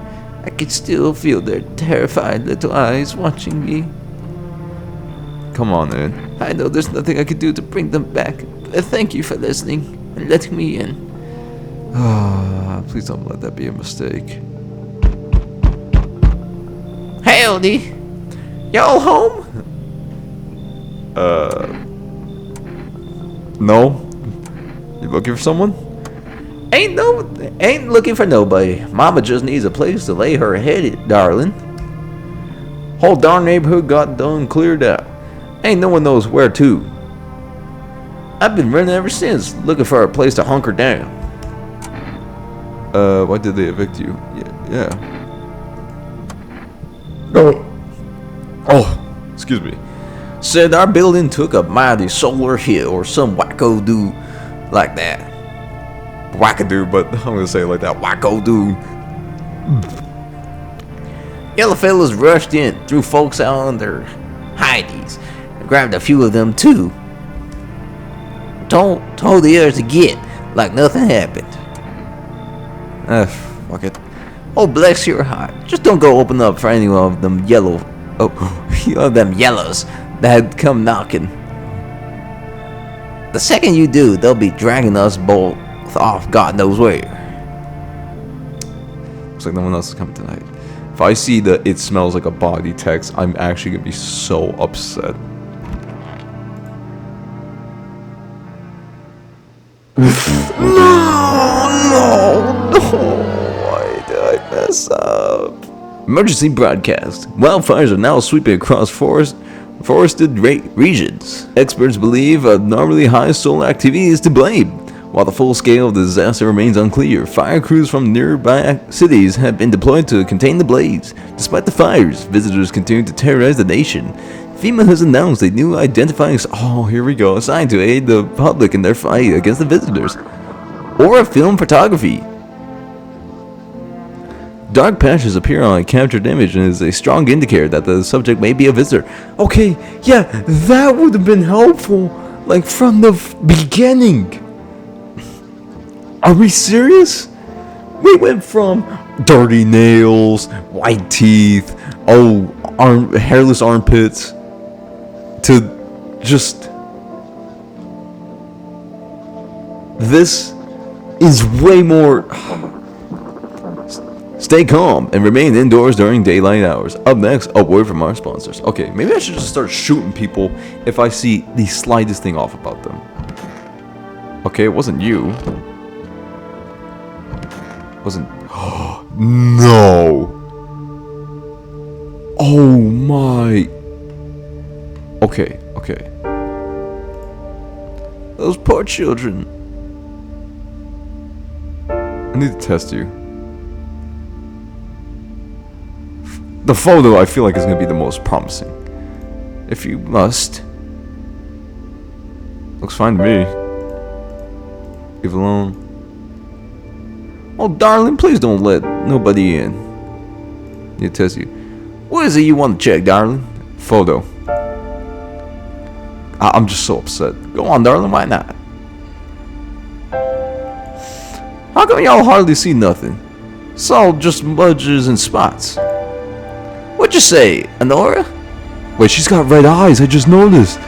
I could still feel their terrified little eyes watching me. Come on, man. I know there's nothing I could do to bring them back, but thank you for listening and letting me in. Please don't let that be a mistake. Howdy! Y'all home? No? You looking for someone? Ain't looking for nobody. Mama just needs a place to lay her head, darling. Whole darn neighborhood got done cleared out. Ain't no one knows where to. I've been running ever since, looking for a place to hunker down. Why did they evict you? Yeah. Oh, excuse me. Said our building took a mighty solar hit or some wacko do like that. Wackadoo, but I'm gonna say it like that. Wacko dude. Yellow fellas rushed in, threw folks out on their hideys, and grabbed a few of them too. Told the others to get, like nothing happened. Fuck it. Oh, bless your heart. Just don't go open up for any of them yellows that come knocking. The second you do, they'll be dragging us both off God knows where. Looks like no one else is coming tonight. If I see the "it smells like a body" text, I'm actually gonna be so upset. No! Why did I mess up? Emergency broadcast. Wildfires are now sweeping across forested regions. Experts believe abnormally high solar activity is to blame. While the full scale of the disaster remains unclear, fire crews from nearby cities have been deployed to contain the blaze. Despite the fires, visitors continue to terrorize the nation. FEMA has announced a new identifying sign to aid the public in their fight against the visitors. Or film photography. Dark patches appear on a captured image and is a strong indicator that the subject may be a visitor. Okay, yeah, that would have been helpful, like from the beginning. Are we serious? We went from dirty nails, white teeth, hairless armpits, to just... This is way more... Stay calm and remain indoors during daylight hours. Up next, a word from our sponsors. Okay, maybe I should just start shooting people if I see the slightest thing off about them. Okay, it wasn't you. Wasn't... No! Oh my... Okay. Those poor children. I need to test you. The photo I feel like is going to be the most promising. If you must. Looks fine to me. Leave alone. Oh, darling, please don't let nobody in. Need to test you. What is it you want to check, darling? Photo. I'm just so upset. Go on, darling, why not? How come y'all hardly see nothing? It's all just smudges and spots. What'd you say, Honora? Wait, she's got red eyes. I just noticed.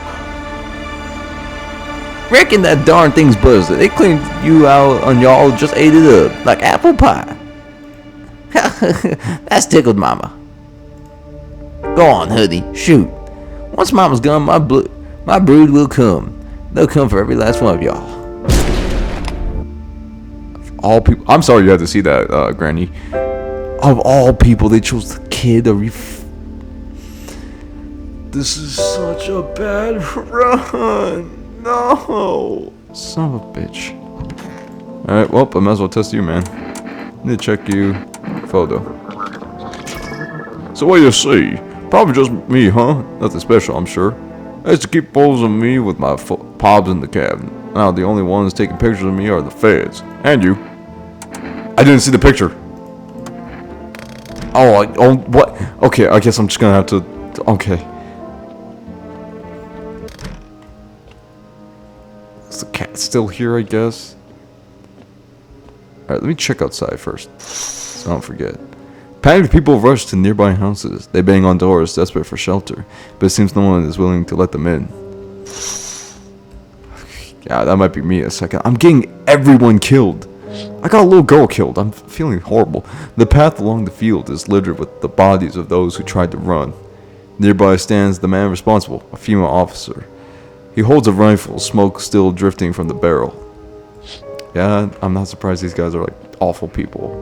Reckon that darn thing's buzzed. They cleaned you out and y'all just ate it up like apple pie. That's tickled Mama. Go on, honey, shoot. Once Mama's gone, my brood will come. They'll come for every last one of y'all. All people. I'm sorry you had to see that, Granny. Of all people, they chose the kid. This is such a bad run. No. Son of a bitch. Alright, well, I might as well test you, man. Need to check you. Photo. So what do you see? Probably just me, huh? Nothing special, I'm sure. I used to keep photos of me with my pobs in the cabin. Now the only ones taking pictures of me are the feds. And you. I didn't see the picture. Oh, what? Okay, I guess I'm just gonna have to... Okay. Is the cat still here, I guess? Alright, let me check outside first, so I don't forget. Panicked people rush to nearby houses. They bang on doors, desperate for shelter, but it seems no one is willing to let them in. Yeah, that might be me in a second. I'm getting everyone killed. I got a little girl killed. I'm feeling horrible. The path along the field is littered with the bodies of those who tried to run. Nearby stands the man responsible, a female officer. He holds a rifle, smoke still drifting from the barrel. Yeah, I'm not surprised these guys are like awful people.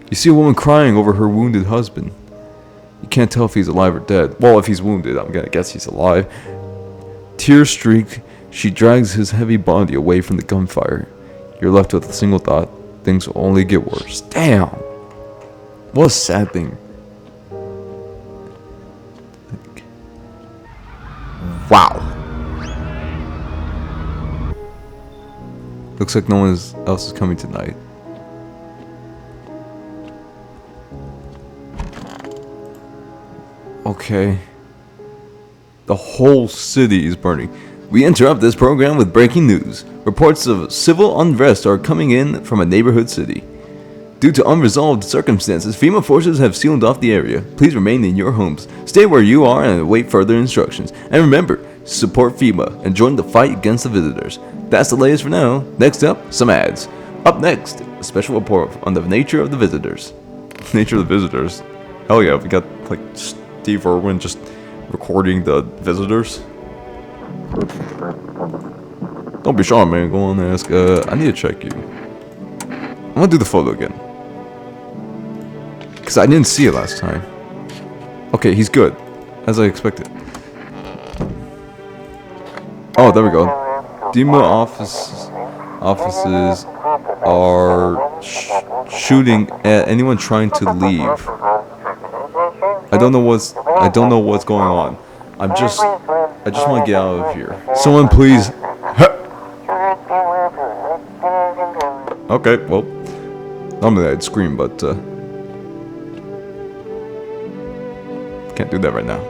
You see a woman crying over her wounded husband. You can't tell if he's alive or dead. Well, if he's wounded, I'm gonna guess he's alive. Tears streak, she drags his heavy body away from the gunfire. You're left with a single thought: things will only get worse. Damn! What a sad thing. Wow. Looks like no one else is coming tonight. Okay. The whole city is burning. We interrupt this program with breaking news. Reports of civil unrest are coming in from a neighborhood city. Due to unresolved circumstances, FEMA forces have sealed off the area. Please remain in your homes. Stay where you are and await further instructions. And remember, support FEMA and join the fight against the visitors. That's the latest for now. Next up, some ads. Up next, a special report on the nature of the visitors. Nature of the visitors? Hell yeah, we got like Steve Irwin just recording the visitors. Don't be shy, man. Go on and ask. I need to check you. I'm gonna do the photo again. Because I didn't see it last time. Okay, he's good. As I expected. Oh, there we go. DEMA offices are shooting at anyone trying to leave. I don't know what's going on. I just want to get out of here. Someone please. Okay, well, normally I'd scream, but can't do that right now.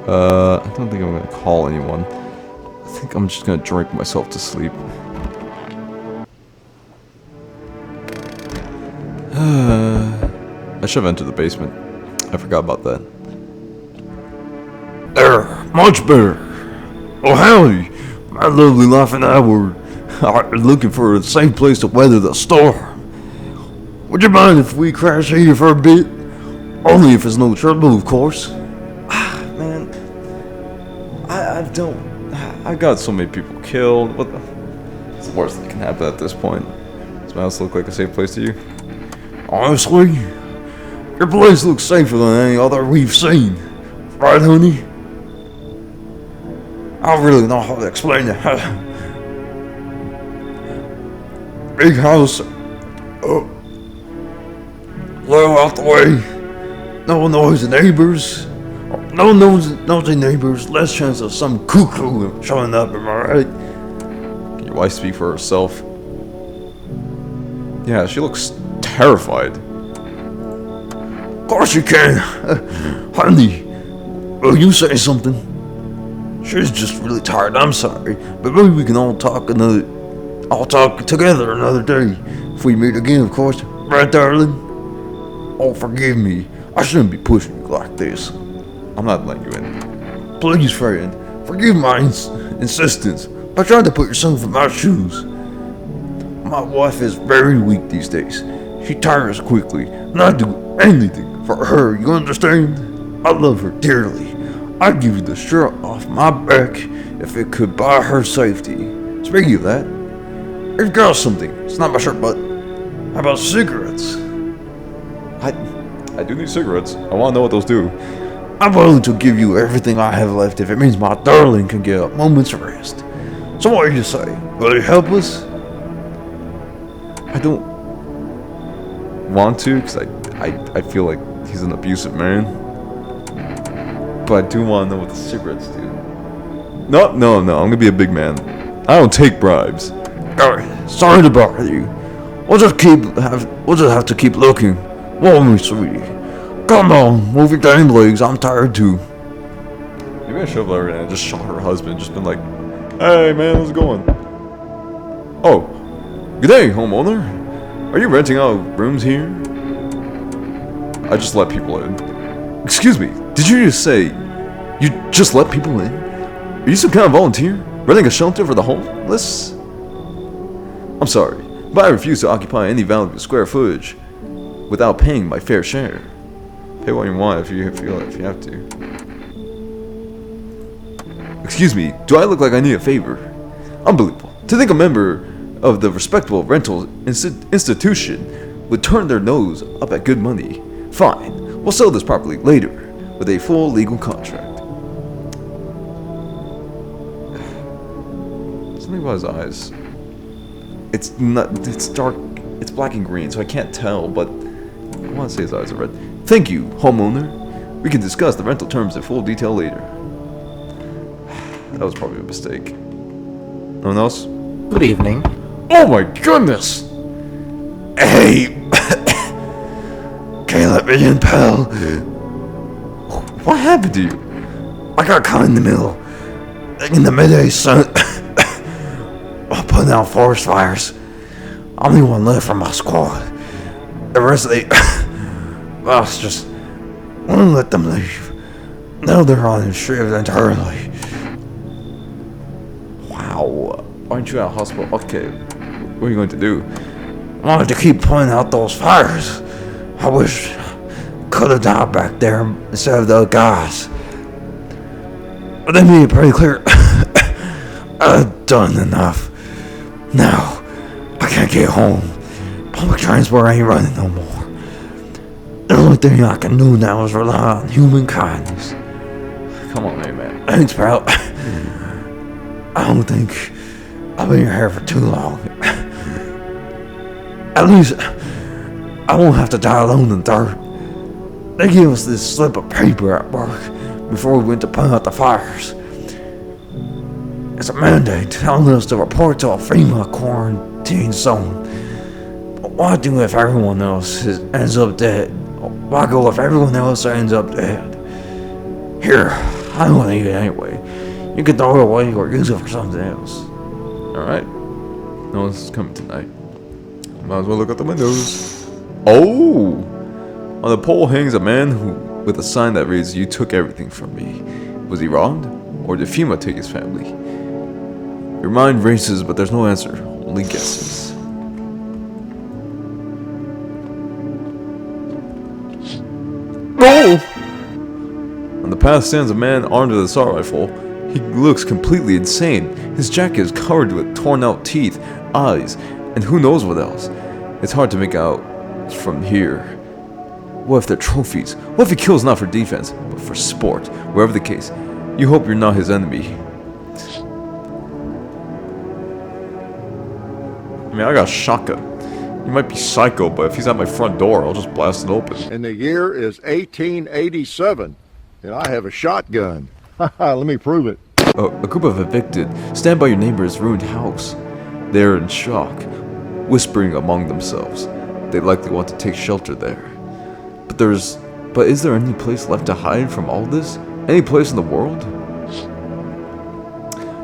I don't think I'm gonna call anyone. I think I'm just gonna drink myself to sleep. I should have entered the basement. I forgot about that. There, much better. Oh, howdy. My lovely life and I were looking for a safe place to weather the storm. Would you mind if we crash here for a bit? Only if it's no trouble, of course. Man, I got so many people killed. What the? It's the worst that can happen at this point. Does my house look like a safe place to you? Honestly, your place looks safer than any other we've seen. Right, honey? I don't really know how to explain it. Big house. Low out the way. No noisy neighbors. No nosy neighbors. Less chance of some cuckoo showing up, am I right? Can your wife speak for herself? Yeah, she looks terrified. Of course you can. Honey, will you say something? She's just really tired. I'm sorry, but maybe we can all talk together another day. If we meet again, of course. Right, darling? Oh, forgive me. I shouldn't be pushing you like this. I'm not letting you in. Please, friend, forgive my insistence by trying to put yourself in my shoes. My wife is very weak these days. She tires quickly, and I do anything for her, you understand? I love her dearly. I'd give you the shirt off my back if it could buy her safety. Speaking of that, you've got something. It's not my shirt, but how about cigarettes? I do need cigarettes. I want to know what those do. I'm willing to give you everything I have left if it means my darling can get a moment's rest. So what do you say? Will you help us? I don't want to, because I feel like he's an abusive man. But I do want to know what the cigarettes do. No, I'm gonna be a big man. I don't take bribes. Alright, sorry to bother you. We'll just have to keep looking. Won't we, sweetie? Come on, move your damn legs. I'm tired too. Maybe I should have let her in and just shot her husband. Just been like, hey man, how's it going? Oh, good day, homeowner. Are you renting out rooms here? I just let people in. Excuse me, did you just say you just let people in? Are you some kind of volunteer? Renting a shelter for the homeless? I'm sorry, but I refuse to occupy any valuable square footage without paying my fair share. Pay what you want if you have to. Excuse me, do I look like I need a favor? Unbelievable. To think a member of the respectable rental institution would turn their nose up at good money. Fine, we'll sell this property later with a full legal contract. Something about his eyes. It's dark, it's black and green, so I can't tell, but I want to say his eyes are red. Thank you, homeowner. We can discuss the rental terms in full detail later. That was probably a mistake. No one else? Good evening. Oh my goodness! Hey! Can't let me in, pal. What happened to you? I got caught in the middle. In the midday sun. Putting out forest fires. I'm the one left from my squad. The rest of the boss just wouldn't let them leave. Now they're on the shift entirely. Wow. Aren't you at a hospital? Okay. What are you going to do? I wanted to keep putting out those fires. I wish I could have died back there instead of the guys. But they made it pretty clear I've done enough. Now, I can't get home. Public transport ain't running no more. The only thing I can do now is rely on human kindness. Come on, hey man. Thanks, pal. I don't think I've been here for too long. At least I won't have to die alone in the dark. They gave us this slip of paper at work before we went to put out the fires. It's a mandate telling us to report to a FEMA quarantine zone. But what do if everyone else ends up dead? Why go if everyone else ends up dead? Here, I don't want to eat it anyway. You can throw it away or use it for something else. Alright. No one's coming tonight. Might as well look out the windows. Oh! On the pole hangs a man with a sign that reads, "You took everything from me." Was he robbed? Or did FEMA take his family? Your mind races, but there's no answer. Only guesses. Oh! On the path stands a man armed with an assault rifle. He looks completely insane. His jacket is covered with torn out teeth, eyes, and who knows what else. It's hard to make out from here. What if they're trophies? What if he kills not for defense, but for sport? Wherever the case, you hope you're not his enemy. I mean, I got a shotgun. He might be psycho, but if he's at my front door, I'll just blast it open. And the year is 1887, and I have a shotgun. Let me prove it. A group of evicted stand by your neighbor's ruined house. They're in shock, whispering among themselves. They likely want to take shelter there. But is there any place left to hide from all this? Any place in the world?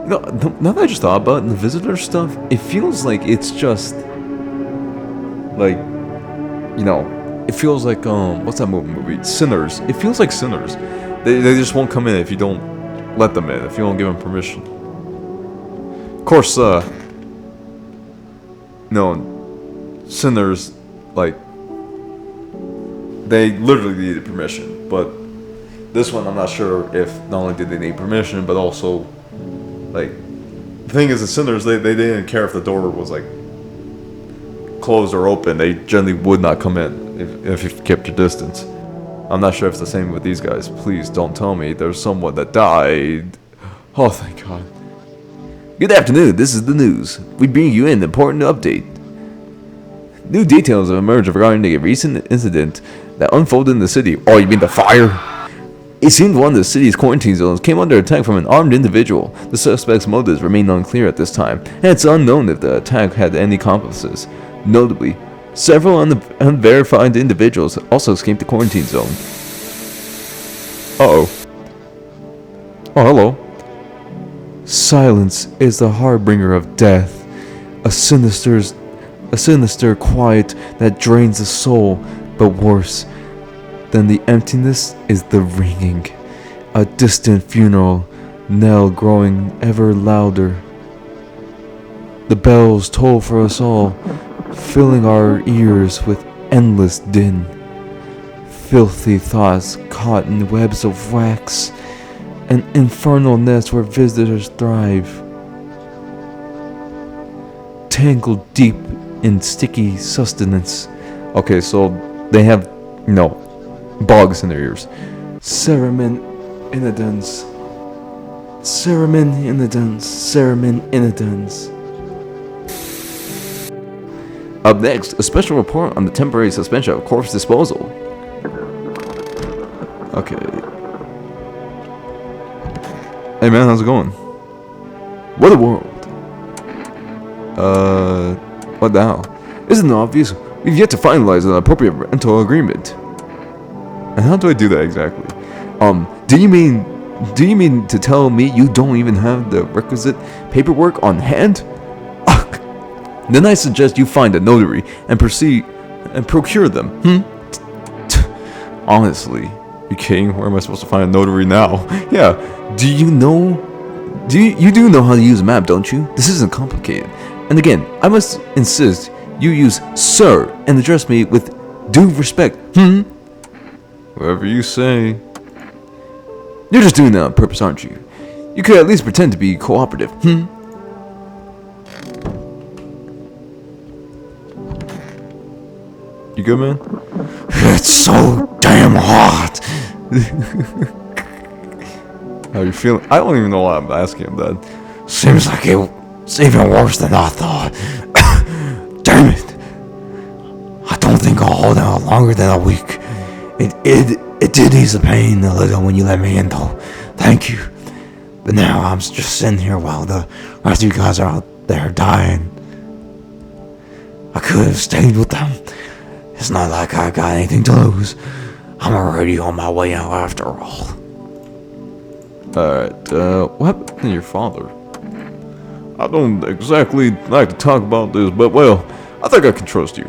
No, now that I just thought about it, the visitor stuff, it feels like it's just like, you know, it feels like what's that movie? Sinners. It feels like Sinners. They just won't come in if you don't let them in, if you don't give them permission. Of course, no, Sinners, like, they literally needed permission, but this one I'm not sure if not only did they need permission, but also, like, the thing is, the Sinners, they didn't care if the door was, like, closed or open. They generally would not come in if you kept your distance. I'm not sure if it's the same with these guys. Please don't tell me there's someone that died. Oh, thank God. Good afternoon, this is the news. We bring you an important update. New details have emerged regarding a recent incident that unfolded in the city. Oh, you mean the fire? It seems one of the city's quarantine zones came under attack from an armed individual. The suspect's motives remain unclear at this time, and it's unknown if the attack had any accomplices. Notably, several unverified individuals also escaped the quarantine zone. Uh-oh. Oh, hello. Silence is the harbinger of death, a sinister quiet that drains the soul, but worse than the emptiness is the ringing, a distant funeral knell growing ever louder. The bells toll for us all, filling our ears with endless din. Filthy thoughts caught in webs of wax, an infernal nest where visitors thrive. Tangled deep in sticky sustenance. Okay, so they have, bugs in their ears. Ceremin inodens. Ceremin inodens. Ceremin inodens. Up next, a special report on the temporary suspension of corpse disposal. Okay. Hey man, how's it going? What a world. What the hell? Isn't it obvious? We've yet to finalize an appropriate rental agreement. And how do I do that exactly? Do you mean to tell me you don't even have the requisite paperwork on hand? Then I suggest you find a notary and proceed and procure them. Honestly, you kidding? Where am I supposed to find a notary now? Yeah. Do you know how to use a map, don't you? This isn't complicated. And again, I must insist you use sir and address me with due respect. Whatever you say. You're just doing that on purpose, aren't you? You could at least pretend to be cooperative. You good, man? It's so damn hot. How you feeling? I don't even know why I'm asking him that. Seems like it's even worse than I thought. Damn it. I don't think I'll hold out longer than a week. It did ease the pain a little when you let me in, though. Thank you. But now I'm just sitting here while the rest of you guys are out there dying. I could have stayed with them. It's not like I got anything to lose. I'm already on my way out after all. Alright, what happened to your father? I don't exactly like to talk about this, but well, I think I can trust you.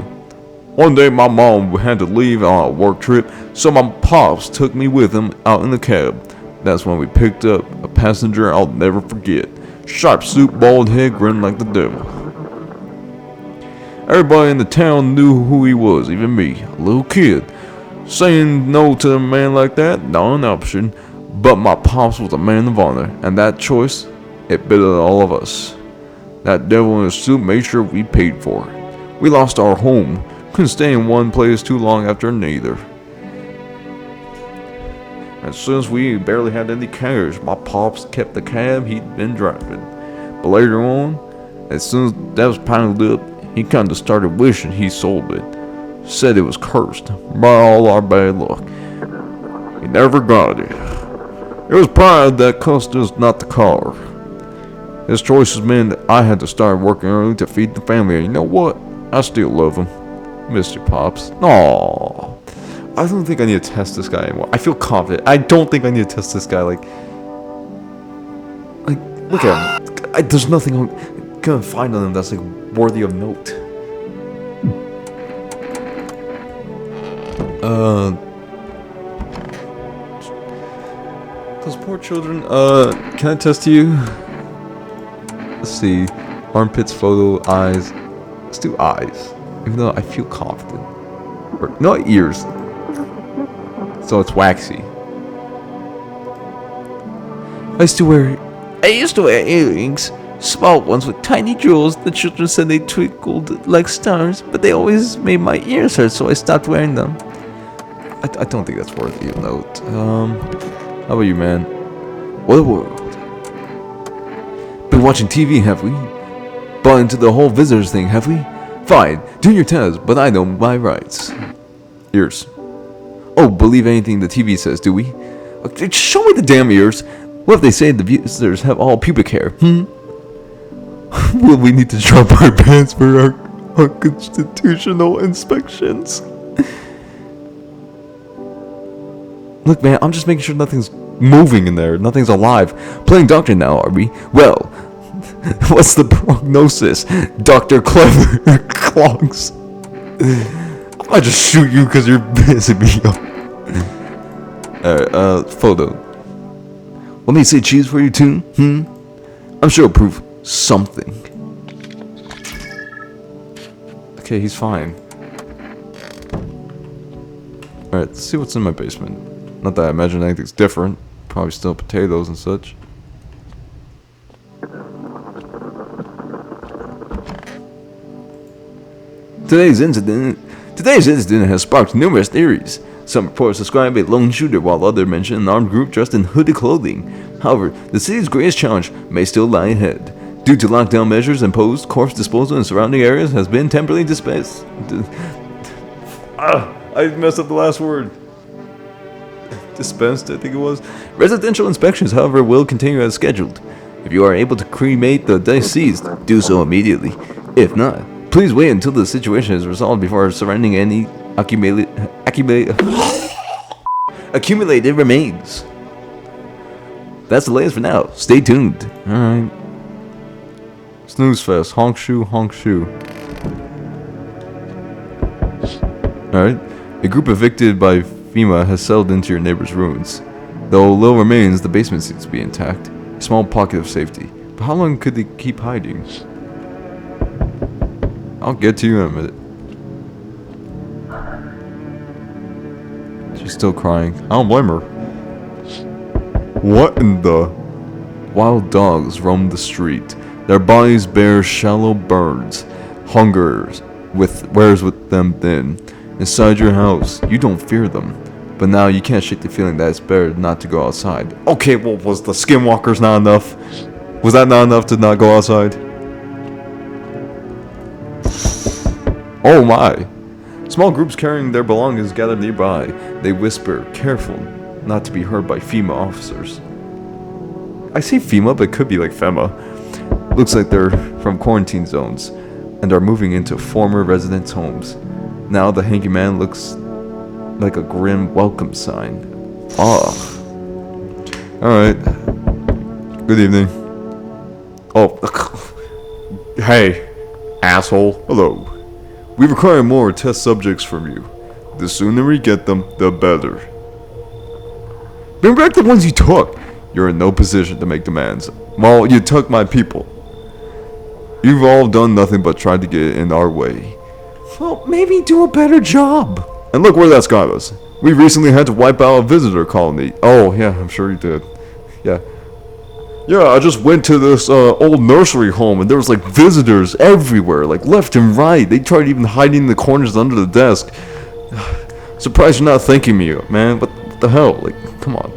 One day my mom had to leave on a work trip, so my pops took me with him out in the cab. That's when we picked up a passenger I'll never forget. Sharp suit, bald head, grin like the devil. Everybody in the town knew who he was, even me, a little kid. Saying no to a man like that, not an option. But my pops was a man of honor, and that choice, it bettered all of us. That devil in his suit made sure we paid for it. We lost our home, couldn't stay in one place too long after neither. And since we barely had any cash, my pops kept the cab he'd been driving. But later on, as soon as that was piled up, he kinda started wishing he sold it. Said it was cursed by all our bad luck. He never got it. It was pride that cost us, not the car. His choices meant that I had to start working early to feed the family, and you know what? I still love him. Miss you, Pops. Aww. I don't think I need to test this guy anymore. I feel confident. I don't think I need to test this guy, like, look at him. There's nothing I'm gonna find on them that's like worthy of note. Those poor children. Can I test you? Let's see. Armpits, photo, eyes. Let's do eyes. Even though I feel confident. Or, no, ears. So it's waxy. I used to wear earrings, small ones with tiny jewels. The children said they twinkled like stars, but they always made my ears hurt, so I stopped wearing them. I don't think that's worthy of note. How about you, man? What a world. Been watching TV, have we? Bought into the whole visitors thing, have we? Fine, do your test, but I know my rights. Ears. Oh, believe anything the TV says, do we? Show me the damn ears. What if they say the visitors have all pubic hair? Will we need to drop our pants for our unconstitutional inspections? Look, man, I'm just making sure nothing's moving in there. Nothing's alive. Playing doctor now, are we? Well, what's the prognosis? Dr. Clever Clogs. I just shoot you because you're pissing me off. Alright, photo. Want me to say cheese for you too? I'm sure it'll prove something. Okay, he's fine. Alright, let's see what's in my basement. Not that I imagine anything's different. Probably still potatoes and such. Today's incident has sparked numerous theories. Some reports describe a lone shooter, while others mention an armed group dressed in hooded clothing. However, the city's greatest challenge may still lie ahead. Due to lockdown measures imposed, corpse disposal in surrounding areas has been temporarily dispensed. I messed up the last word. Dispensed, I think it was. Residential inspections, however, will continue as scheduled. If you are able to cremate the deceased, do so immediately. If not, please wait until the situation is resolved before surrendering any accumulated remains. That's the latest for now. Stay tuned. Alright. Snooze fest. Honk shoe, honk shoe. Alright. A group evicted by FEMA has settled into your neighbor's ruins. Though little remains, the basement seems to be intact. A small pocket of safety. But how long could they keep hiding? I'll get to you in a minute. She's still crying. I don't blame her. What in the... Wild dogs roam the street. Their bodies bear shallow burns. Hunger wears with them thin. Inside your house, you don't fear them. But now you can't shake the feeling that it's better not to go outside. Okay, well, was the skinwalkers not enough? Was that not enough to not go outside? Oh my. Small groups carrying their belongings gather nearby. They whisper, careful not to be heard by FEMA officers. I say FEMA, but it could be like FEMA. Looks like they're from quarantine zones and are moving into former residents' homes. Now the hanky man looks like a grim welcome sign. Ugh. Alright. Good evening. Oh. Hey, asshole. Hello. We require more test subjects from you. The sooner we get them, the better. Bring back the ones you took. You're in no position to make demands. Well, you took my people. You've all done nothing but tried to get in our way. Well, maybe do a better job. And look where that's got us. We recently had to wipe out a visitor colony. Oh, yeah, I'm sure you did. Yeah. Yeah, I just went to this old nursery home and there was like visitors everywhere, like left and right. They tried even hiding in the corners under the desk. Surprised you're not thanking me, man. What the hell? Like, come on.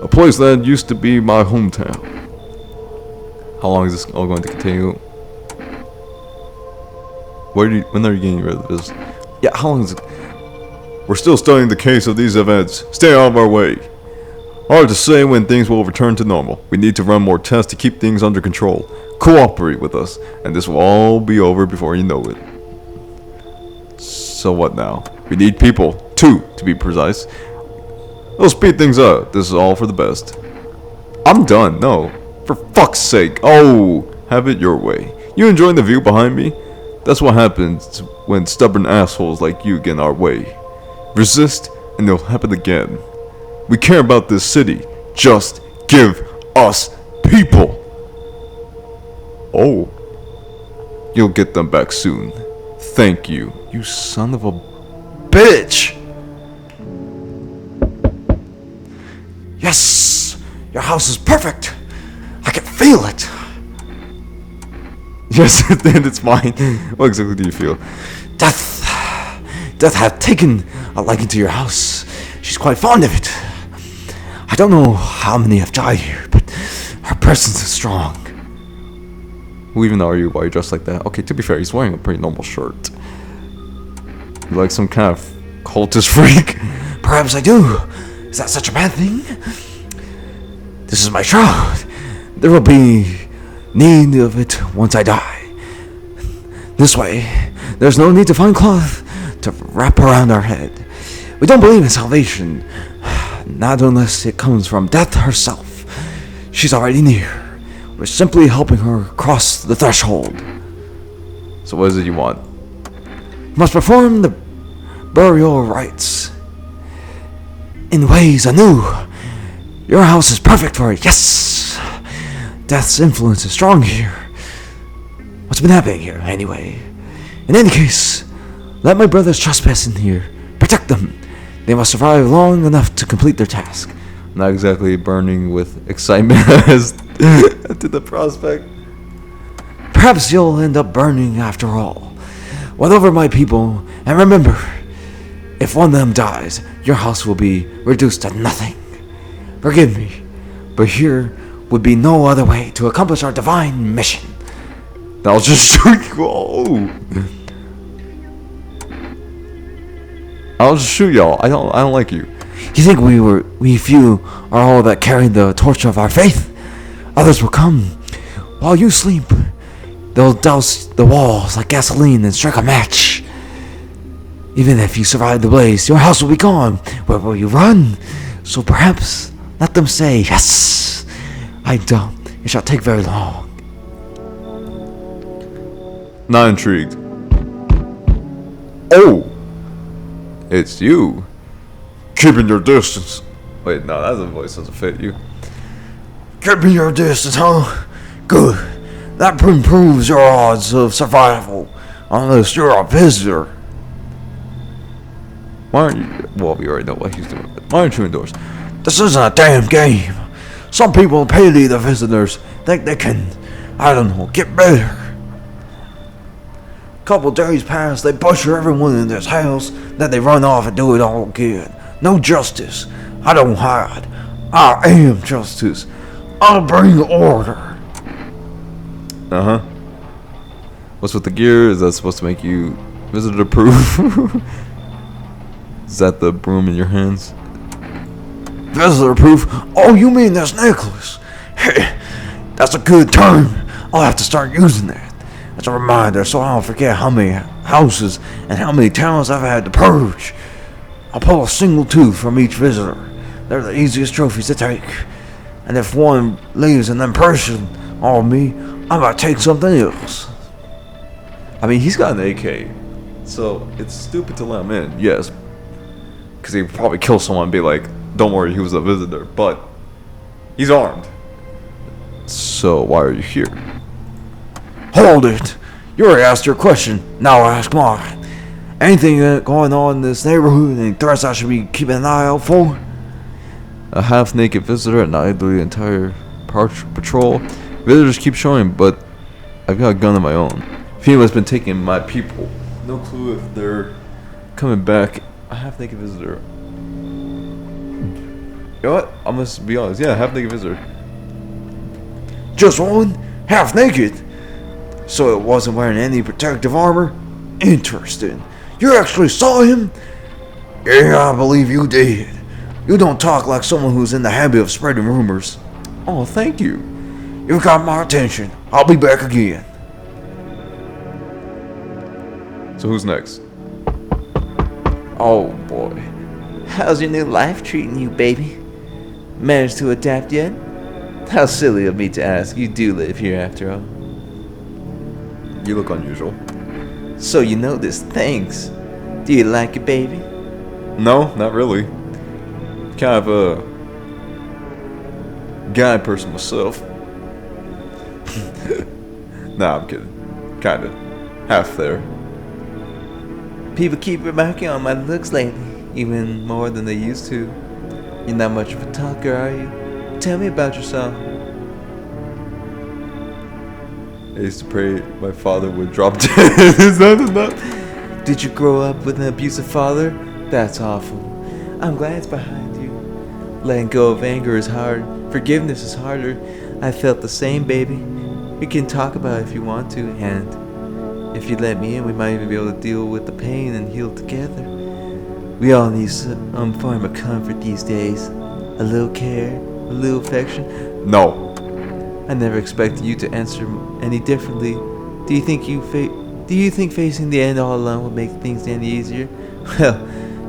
A place that used to be my hometown. How long is this all going to continue? When are you getting rid of this? Yeah, how long is it? We're still studying the case of these events. Stay out of our way. Hard to say when things will return to normal. We need to run more tests to keep things under control. Cooperate with us, and this will all be over before you know it. So what now? We need people. 2, to be precise. We'll speed things up. This is all for the best. I'm done. No. For fuck's sake. Oh, have it your way. You enjoying the view behind me? That's what happens when stubborn assholes like you get in our way. Resist, and it'll happen again. We care about this city. Just give us people. Oh. You'll get them back soon. Thank you, you son of a bitch. Yes! Your house is perfect! I can feel it! Yes, and it's mine. What exactly do you feel? Death hath taken a liking to your house. She's quite fond of it. I don't know how many have died here, but her presence is strong. Who even are you? Why are you dressed like that? Okay, to be fair, he's wearing a pretty normal shirt. You like some kind of cultist freak? Perhaps I do. Is that such a bad thing? This is my shroud. There will be need of it once I die. This way, there's no need to find cloth to wrap around our head. We don't believe in salvation, not unless it comes from death herself. She's already near. We're simply helping her cross the threshold. So what is it you want? You must perform the burial rites in ways anew. Your house is perfect for it, yes! Death's influence is strong here. What's been happening here, anyway? In any case, let my brothers trespass in here. Protect them. They must survive long enough to complete their task. Not exactly burning with excitement as to the prospect. Perhaps you'll end up burning after all. Whatever my people, and remember, if one of them dies, your house will be reduced to nothing. Forgive me, but here would be no other way to accomplish our divine mission. I'll just shoot you all. I'll just shoot y'all. I don't like you. You think we few are all that carry the torch of our faith? Others will come. While you sleep, they'll douse the walls like gasoline and strike a match. Even if you survive the blaze, your house will be gone. Where will you run? So perhaps let them say, yes, I doubt it shall take very long. Not intrigued. Oh! It's you. Keeping your distance. Wait, no, that's a voice doesn't fit you. Keeping your distance, huh? Good. That improves your odds of survival. Unless you're a visitor. Why aren't you... Well, we already know what he's doing, but why aren't you indoors? This isn't a damn game. Some people pity the visitors. Think they can, I don't know, get better. Couple days pass, they butcher everyone in this house, then they run off and do it all again. No justice. I don't hide. I am justice. I'll bring order. Uh-huh. What's with the gear? Is that supposed to make you visitor proof? Is that the broom in your hands? Visitor proof? Oh, you mean this necklace? Hey, that's a good term. I'll have to start using that. As a reminder, so I don't forget how many houses and how many towns I've had to purge. I'll pull a single tooth from each visitor. They're the easiest trophies to take. And if one leaves an impression on me, I might take something else. I mean, he's got an AK, so it's stupid to let him in, yes. Because he'd probably kill someone and be like, don't worry, he was a visitor, but he's armed. So why are you here? Hold it. You already asked your question. Now I ask mine. Anything going on in this neighborhood? Any threats I should be keeping an eye out for? A half-naked visitor at night through the entire patrol. Visitors keep showing, but I've got a gun of my own. FEMA's been taking my people. No clue if they're coming back. A half-naked visitor. You know what? I must be honest. Yeah, half-naked visitor. Just one? Half naked? So it wasn't wearing any protective armor? Interesting. You actually saw him? Yeah, I believe you did. You don't talk like someone who's in the habit of spreading rumors. Oh, thank you. You've got my attention. I'll be back again. So who's next? Oh boy. How's your new life treating you, baby? Managed to adapt yet? How silly of me to ask. You do live here after all. You look unusual. So you know this. Thanks. Do you like it, baby? No, not really. Kind of a guy person myself. Nah, I'm kidding. Kinda. Half there. People keep remarking on my looks lately, even more than they used to. You're not much of a talker, are you? Tell me about yourself. I used to pray my father would drop dead. Is that enough? Did you grow up with an abusive father? That's awful. I'm glad it's behind you. Letting go of anger is hard. Forgiveness is harder. I felt the same, baby. We can talk about it if you want to, and if you let me in, we might even be able to deal with the pain and heal together. We all need some form of comfort these days. A little care, a little affection. No. I never expected you to answer any differently. Do you think facing the end all alone would make things any easier? Well,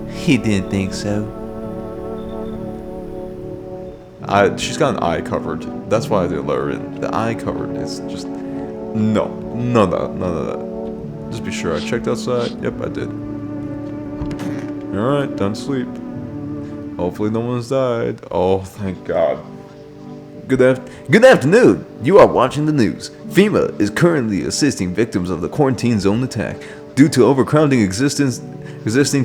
he didn't think so. She's got an eye covered. That's why I didn't let her in. The eye covered is just no, none of that. Just be sure I checked outside. Yep, I did. All right, done sleep. Hopefully no one's died. Oh, thank God. Good afternoon. You are watching the news. FEMA is currently assisting victims of the quarantine zone attack. Due to overcrowding existing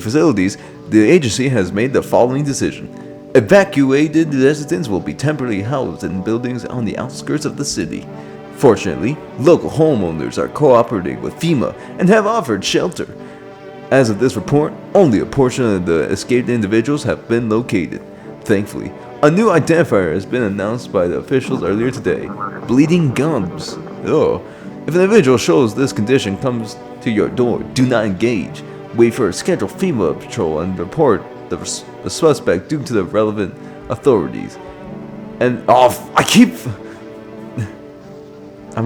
facilities, the agency has made the following decision. Evacuated residents will be temporarily housed in buildings on the outskirts of the city. Fortunately, local homeowners are cooperating with FEMA and have offered shelter. As of this report, only a portion of the escaped individuals have been located. Thankfully, a new identifier has been announced by the officials earlier today. Bleeding gums. Oh. If an individual shows this condition comes to your door, do not engage. Wait for a scheduled FEMA patrol and report the suspect due to the relevant authorities. And I'm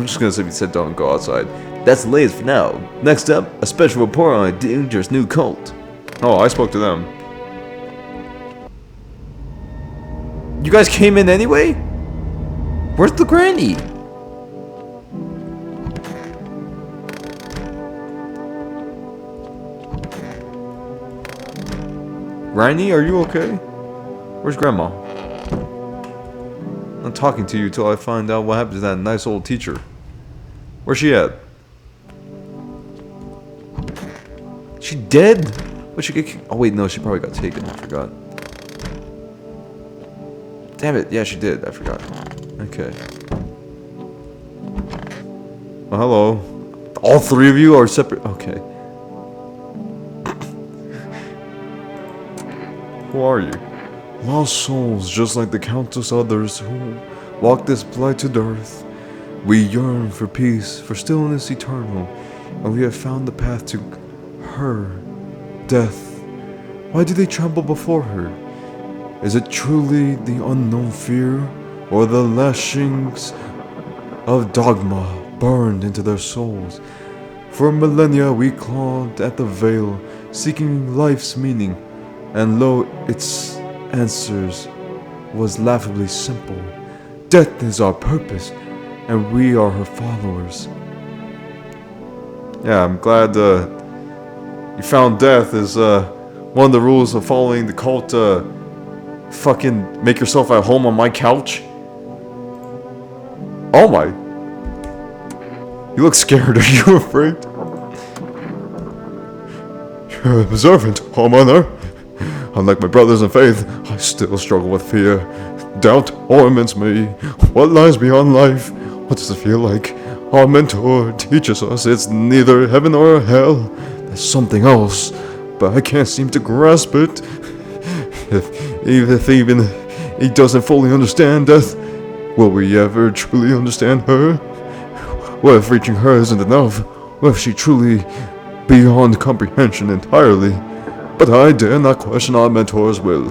just gonna say we said don't go outside. That's the latest for now. Next up, a special report on a dangerous new cult. Oh, I spoke to them. You guys came in anyway? Where's the granny? Granny, are you okay? Where's Grandma? I'm not talking to you till I find out what happened to that nice old teacher. Where's she at? She dead? What she get? Oh wait, no, she probably got taken. I forgot. Damn it! Yeah, she did. I forgot. Okay. Oh, hello. All three of you are separate. Okay. Who are you? Lost souls, just like the countless others who walk this blighted earth. We yearn for peace, for stillness eternal, and we have found the path to her, death. Why do they tremble before her? Is it truly the unknown fear, or the lashings of dogma burned into their souls? For millennia we clawed at the veil, seeking life's meaning, and lo, its answers was laughably simple. Death is our purpose, and we are her followers. Yeah, I'm glad you found death is one of the rules of following the cult. Fucking make yourself at home on my couch. Oh my. You look scared. Are you afraid? You're observant, Homeowner. Unlike my brothers in faith, I still struggle with fear. Doubt torments me. What lies beyond life? What does it feel like? Our mentor teaches us it's neither heaven or hell. There's something else, but I can't seem to grasp it. If even he doesn't fully understand death, will we ever truly understand her? What if reaching her isn't enough? What if she truly beyond comprehension entirely? But I dare not question our mentor's will,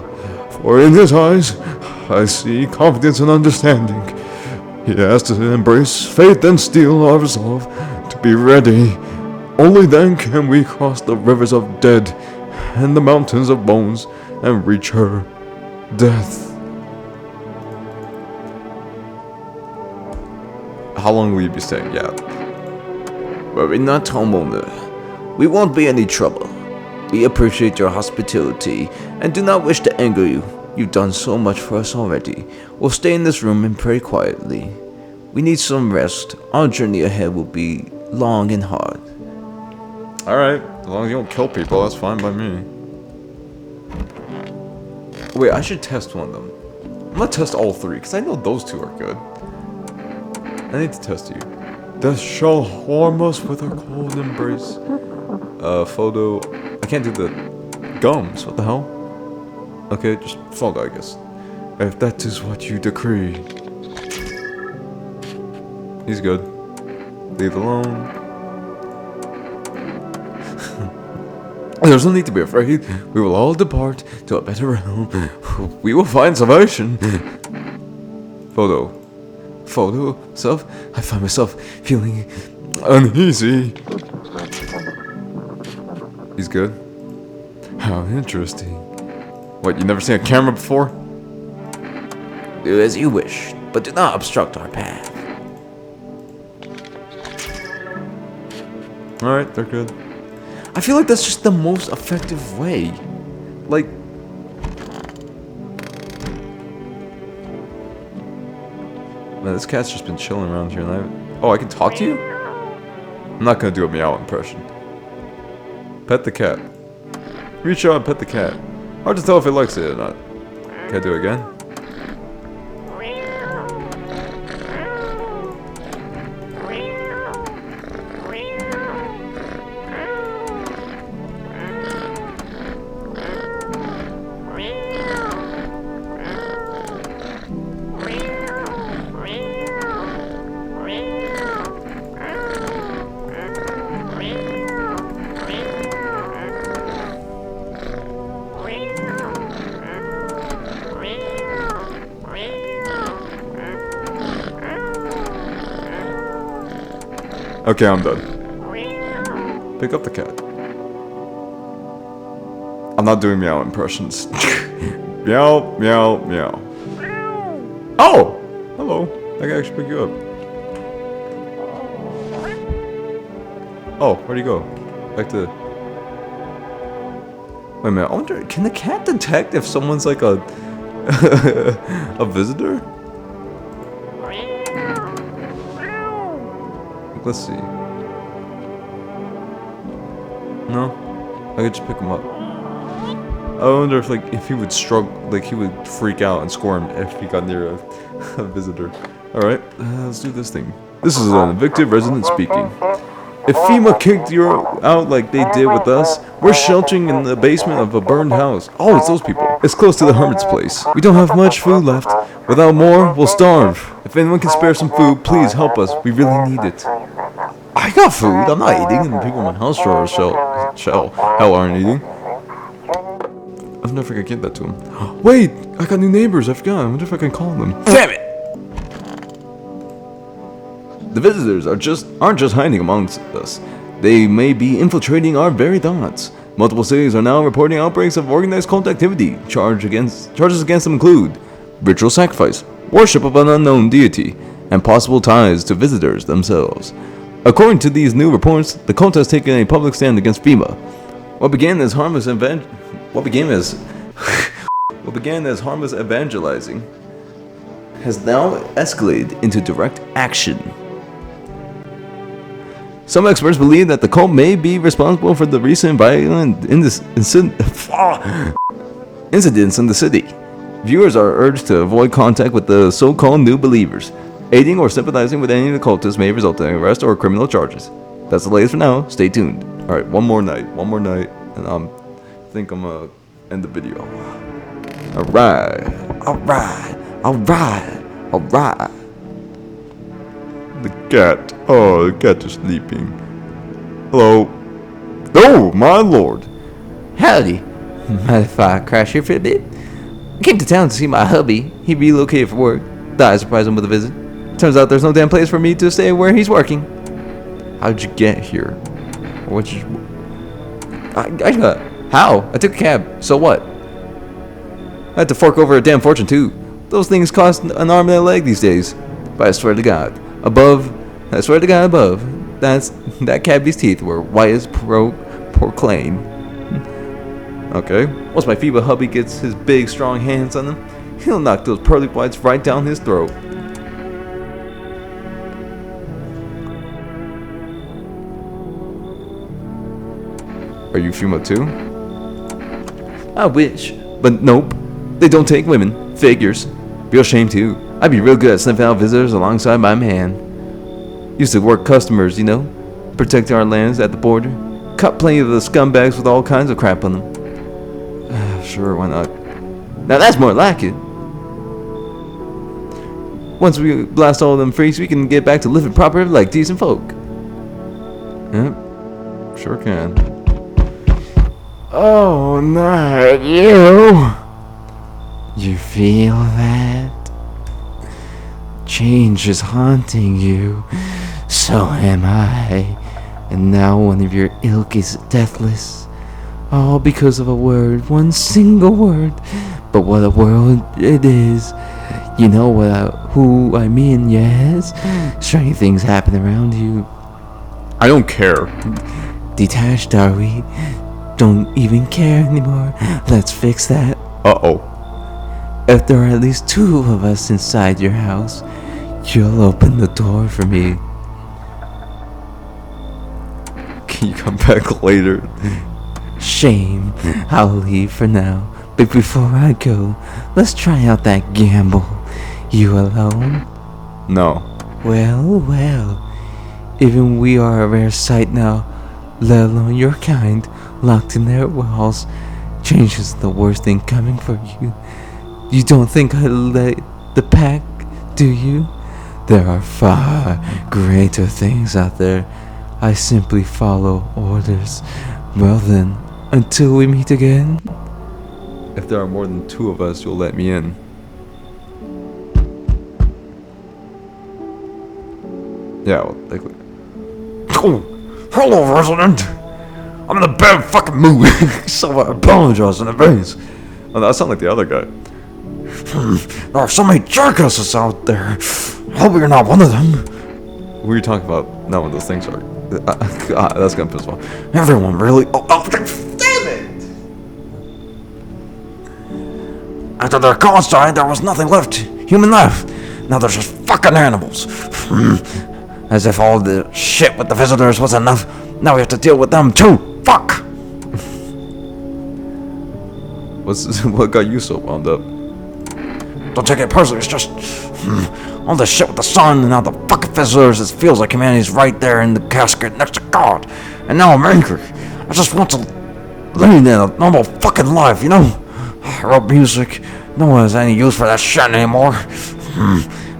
for in his eyes, I see confidence and understanding. He has to embrace faith and steel our resolve to be ready. Only then can we cross the rivers of dead and the mountains of bones and reach her, death. How long will you be staying? Yeah. Worry not, homeowner. We won't be any trouble. We appreciate your hospitality and do not wish to anger you. You've done so much for us already. We'll stay in this room and pray quietly. We need some rest. Our journey ahead will be long and hard. Alright, as long as you don't kill people, that's fine by me. Wait, I should test one of them. I'm gonna test all three, because I know those two are good. I need to test you. Death shall warm us with our cold embrace. Photo. I can't do the gums. What the hell? Okay, just photo, I guess. If that is what you decree. He's good. Leave alone. There's no need to be afraid. We will all depart to a better realm. We will find salvation. Photo. Self. I find myself feeling uneasy. He's good. How interesting. What, you never seen a camera before? Do as you wish, but do not obstruct our path. Alright, they're good. I feel like that's just the most effective way. Like... Man, this cat's just been chilling around here and Oh, I can talk to you? I'm not gonna do a meow impression. Pet the cat. Reach out and pet the cat. Hard to tell if it likes it or not. Can I do it again? Okay, I'm done. Pick up the cat. I'm not doing meow impressions. Meow, meow, meow. Oh! Hello. I can actually pick you up. Oh, where'd he go? Back to... Wait a minute, I wonder, can the cat detect if someone's like a... a visitor? Let's see. No? I could just pick him up. I wonder if like if he would struggle, like he would freak out and squirm if he got near a visitor. Alright, let's do this thing. This is an evicted resident speaking. If FEMA kicked you out like they did with us, we're sheltering in the basement of a burned house. Oh, it's those people. It's close to the hermit's place. We don't have much food left. Without more, we'll starve. If anyone can spare some food, please help us. We really need it. I got food. I'm not eating, and the people in my house sure as hell aren't eating. I wonder if I can give that to him. Wait, I got new neighbors. I forgot. I wonder if I can call them. Damn it! The visitors aren't just hiding amongst us. They may be infiltrating our very thoughts. Multiple cities are now reporting outbreaks of organized cult activity. Charges against them include ritual sacrifice, worship of an unknown deity, and possible ties to visitors themselves. According to these new reports, the cult has taken a public stand against FEMA. What began as harmless evangelizing has now escalated into direct action. Some experts believe that the cult may be responsible for the recent violent incidents in the city. Viewers are urged to avoid contact with the so-called new believers. Aiding or sympathizing with any of the cultists may result in arrest or criminal charges. That's the latest for now. Stay tuned. Alright, one more night, and I think I'm gonna end the video. Alright. The cat. Oh, the cat is sleeping. Hello. Oh, my lord. Howdy. Mind if I crash here for a bit? I came to town to see my hubby. He relocated for work. Thought I'd surprise him with a visit. Turns out there's no damn place for me to stay where he's working. How'd you get here? What'd you... How? I took a cab. So what? I had to fork over a damn fortune too. Those things cost an arm and a leg these days. But I swear to God, Above, I swear to God, above, that cavity's teeth were white as proclaim. Okay, once my feeble hubby gets his big, strong hands on them, he'll knock those pearly whites right down his throat. Are you female too? I wish, but nope. They don't take women. Figures. Real shame too. I'd be real good at sniffing out visitors alongside my man. Used to work customers, you know, protecting our lands at the border. Caught plenty of the scumbags with all kinds of crap on them. Sure, why not? Now that's more like it. Once we blast all of them freaks, we can get back to living proper like decent folk. Yep, sure can. Oh, not you. You feel that? Change is haunting you. So am I. And now one of your ilk is deathless. All because of a word, one single word. But what a world it is. You know who I mean, yes? Strange things happen around you. I don't care. Detached, are we? Don't even care anymore. Let's fix that. Uh-oh. If there are at least two of us inside your house, you'll open the door for me. Can you come back later? Shame. I'll leave for now. But before I go, let's try out that gamble. You alone? No. Well. Even we are a rare sight now, let alone your kind, locked in their walls. Change is the worst thing coming for you. You don't think I let the pack, do you? There are far greater things out there. I simply follow orders. Well then, until we meet again. If there are more than two of us, you'll let me in. Yeah, well, like... Oh, hello, resident. I'm in a bad fucking mood, so I apologize in advance. Oh, that sounds like the other guy. There are so many jerkasses out there. I hope you're not one of them. Who are you talking about? Not one of those things are. God, that's gonna piss off. Everyone really. Oh, damn it! After their cause died, there was nothing left. Human life. Now there's just fucking animals. As if all the shit with the visitors was enough. Now we have to deal with them too. Fuck! What got you so wound up? Don't take it personally, it's just all the shit with the sun and all the fucking visitors. It feels like humanity's right there in the casket next to God. And now I'm angry. I just want to lead a normal fucking life, you know? I wrote music. No one has any use for that shit anymore.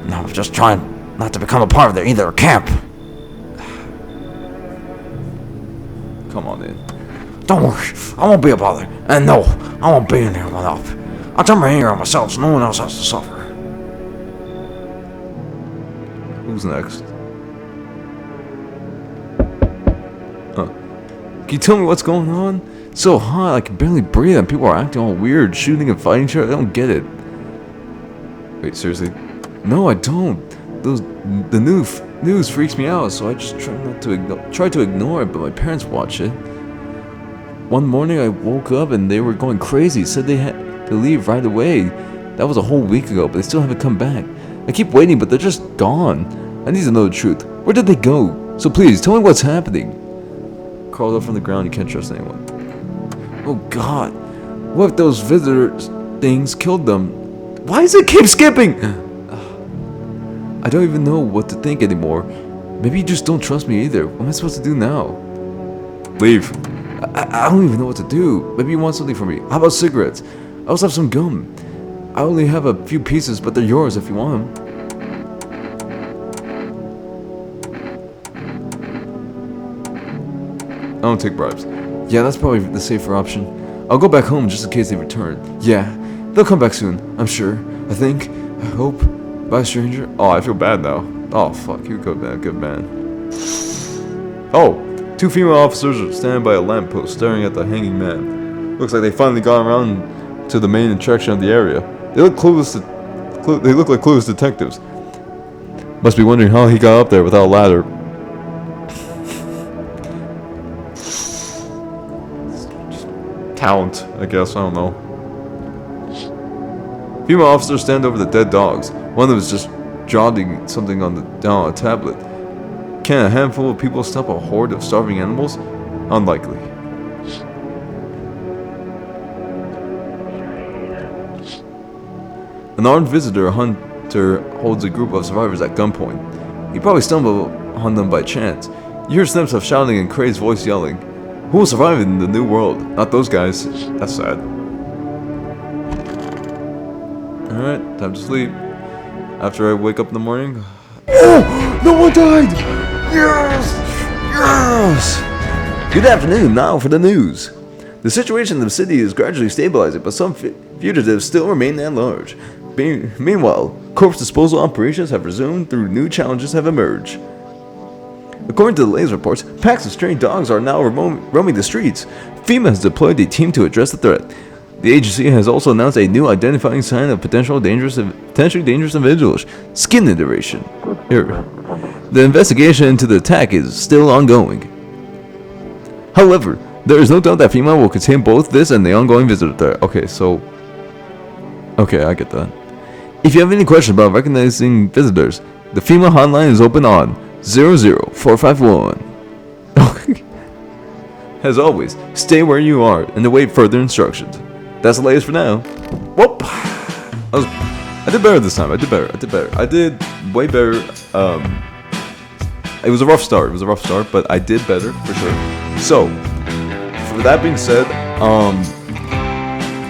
Now I'm just trying not to become a part of either camp. Come on in. Don't worry, I won't be a bother. And no, I won't be in here long enough. I'll turn my anger on myself so no one else has to suffer. Who's next? Can you tell me what's going on? It's so hot, I can barely breathe, and people are acting all weird, shooting and fighting each other. I don't get it. Wait, seriously? No, I don't. The news freaks me out, so I just try to ignore it. But my parents watch it. One morning, I woke up and they were going crazy. Said they had to leave right away. That was a whole week ago, but they still haven't come back. I keep waiting, but they're just gone. I need to know the truth. Where did they go? So please, tell me what's happening. Crawled up from the ground, you can't trust anyone. Oh God. What if those visitors things killed them? Why does it keep skipping? I don't even know what to think anymore. Maybe you just don't trust me either. What am I supposed to do now? Leave. I don't even know what to do. Maybe you want something from me. How about cigarettes? I also have some gum. I only have a few pieces, but they're yours if you want them. I don't take bribes. Yeah, that's probably the safer option. I'll go back home just in case they return. Yeah, they'll come back soon, I'm sure. I think. I hope. Bye, stranger. Oh, I feel bad now. Oh, fuck. You good man. Good man. Oh, two female officers are standing by a lamppost staring at the hanging man. Looks like they finally got around to the main attraction of the area. They look clueless. They look like clueless detectives. Must be wondering how he got up there without a ladder. Talent, I guess, I don't know. Female officers stand over the dead dogs. One of them is just jotting something down on a tablet. Can a handful of people stop a horde of starving animals? Unlikely. An armed visitor hunter holds a group of survivors at gunpoint. He probably stumbled on them by chance. You hear snips of shouting and crazed voice yelling. Who will survive in the new world? Not those guys. That's sad. Alright, time to sleep. After I wake up in the morning... Oh! No one died! Yes! Yes! Good afternoon, now for the news. The situation in the city is gradually stabilizing, but some fugitives still remain at large. Meanwhile, corpse disposal operations have resumed through new challenges have emerged. According to the latest reports, packs of stray dogs are now roaming the streets. FEMA has deployed a team to address the threat. The agency has also announced a new identifying sign of potentially dangerous individuals: skin iteration. Here. The investigation into the attack is still ongoing. However, there is no doubt that FEMA will contain both this and the ongoing visitor threat. Okay, I get that. If you have any questions about recognizing visitors, the FEMA hotline is open on 00451. As always, stay where you are and await further instructions. That's the latest for now. Whoop! I did better this time. I did better. I did way better. It was a rough start. But I did better for sure. So, with that being said,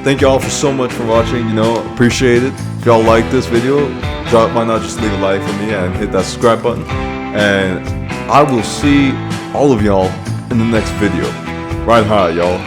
thank y'all for so much for watching. Appreciate it. If y'all like this video, why not just leave a like for me and hit that subscribe button. And I will see all of y'all in the next video. Ride high, y'all.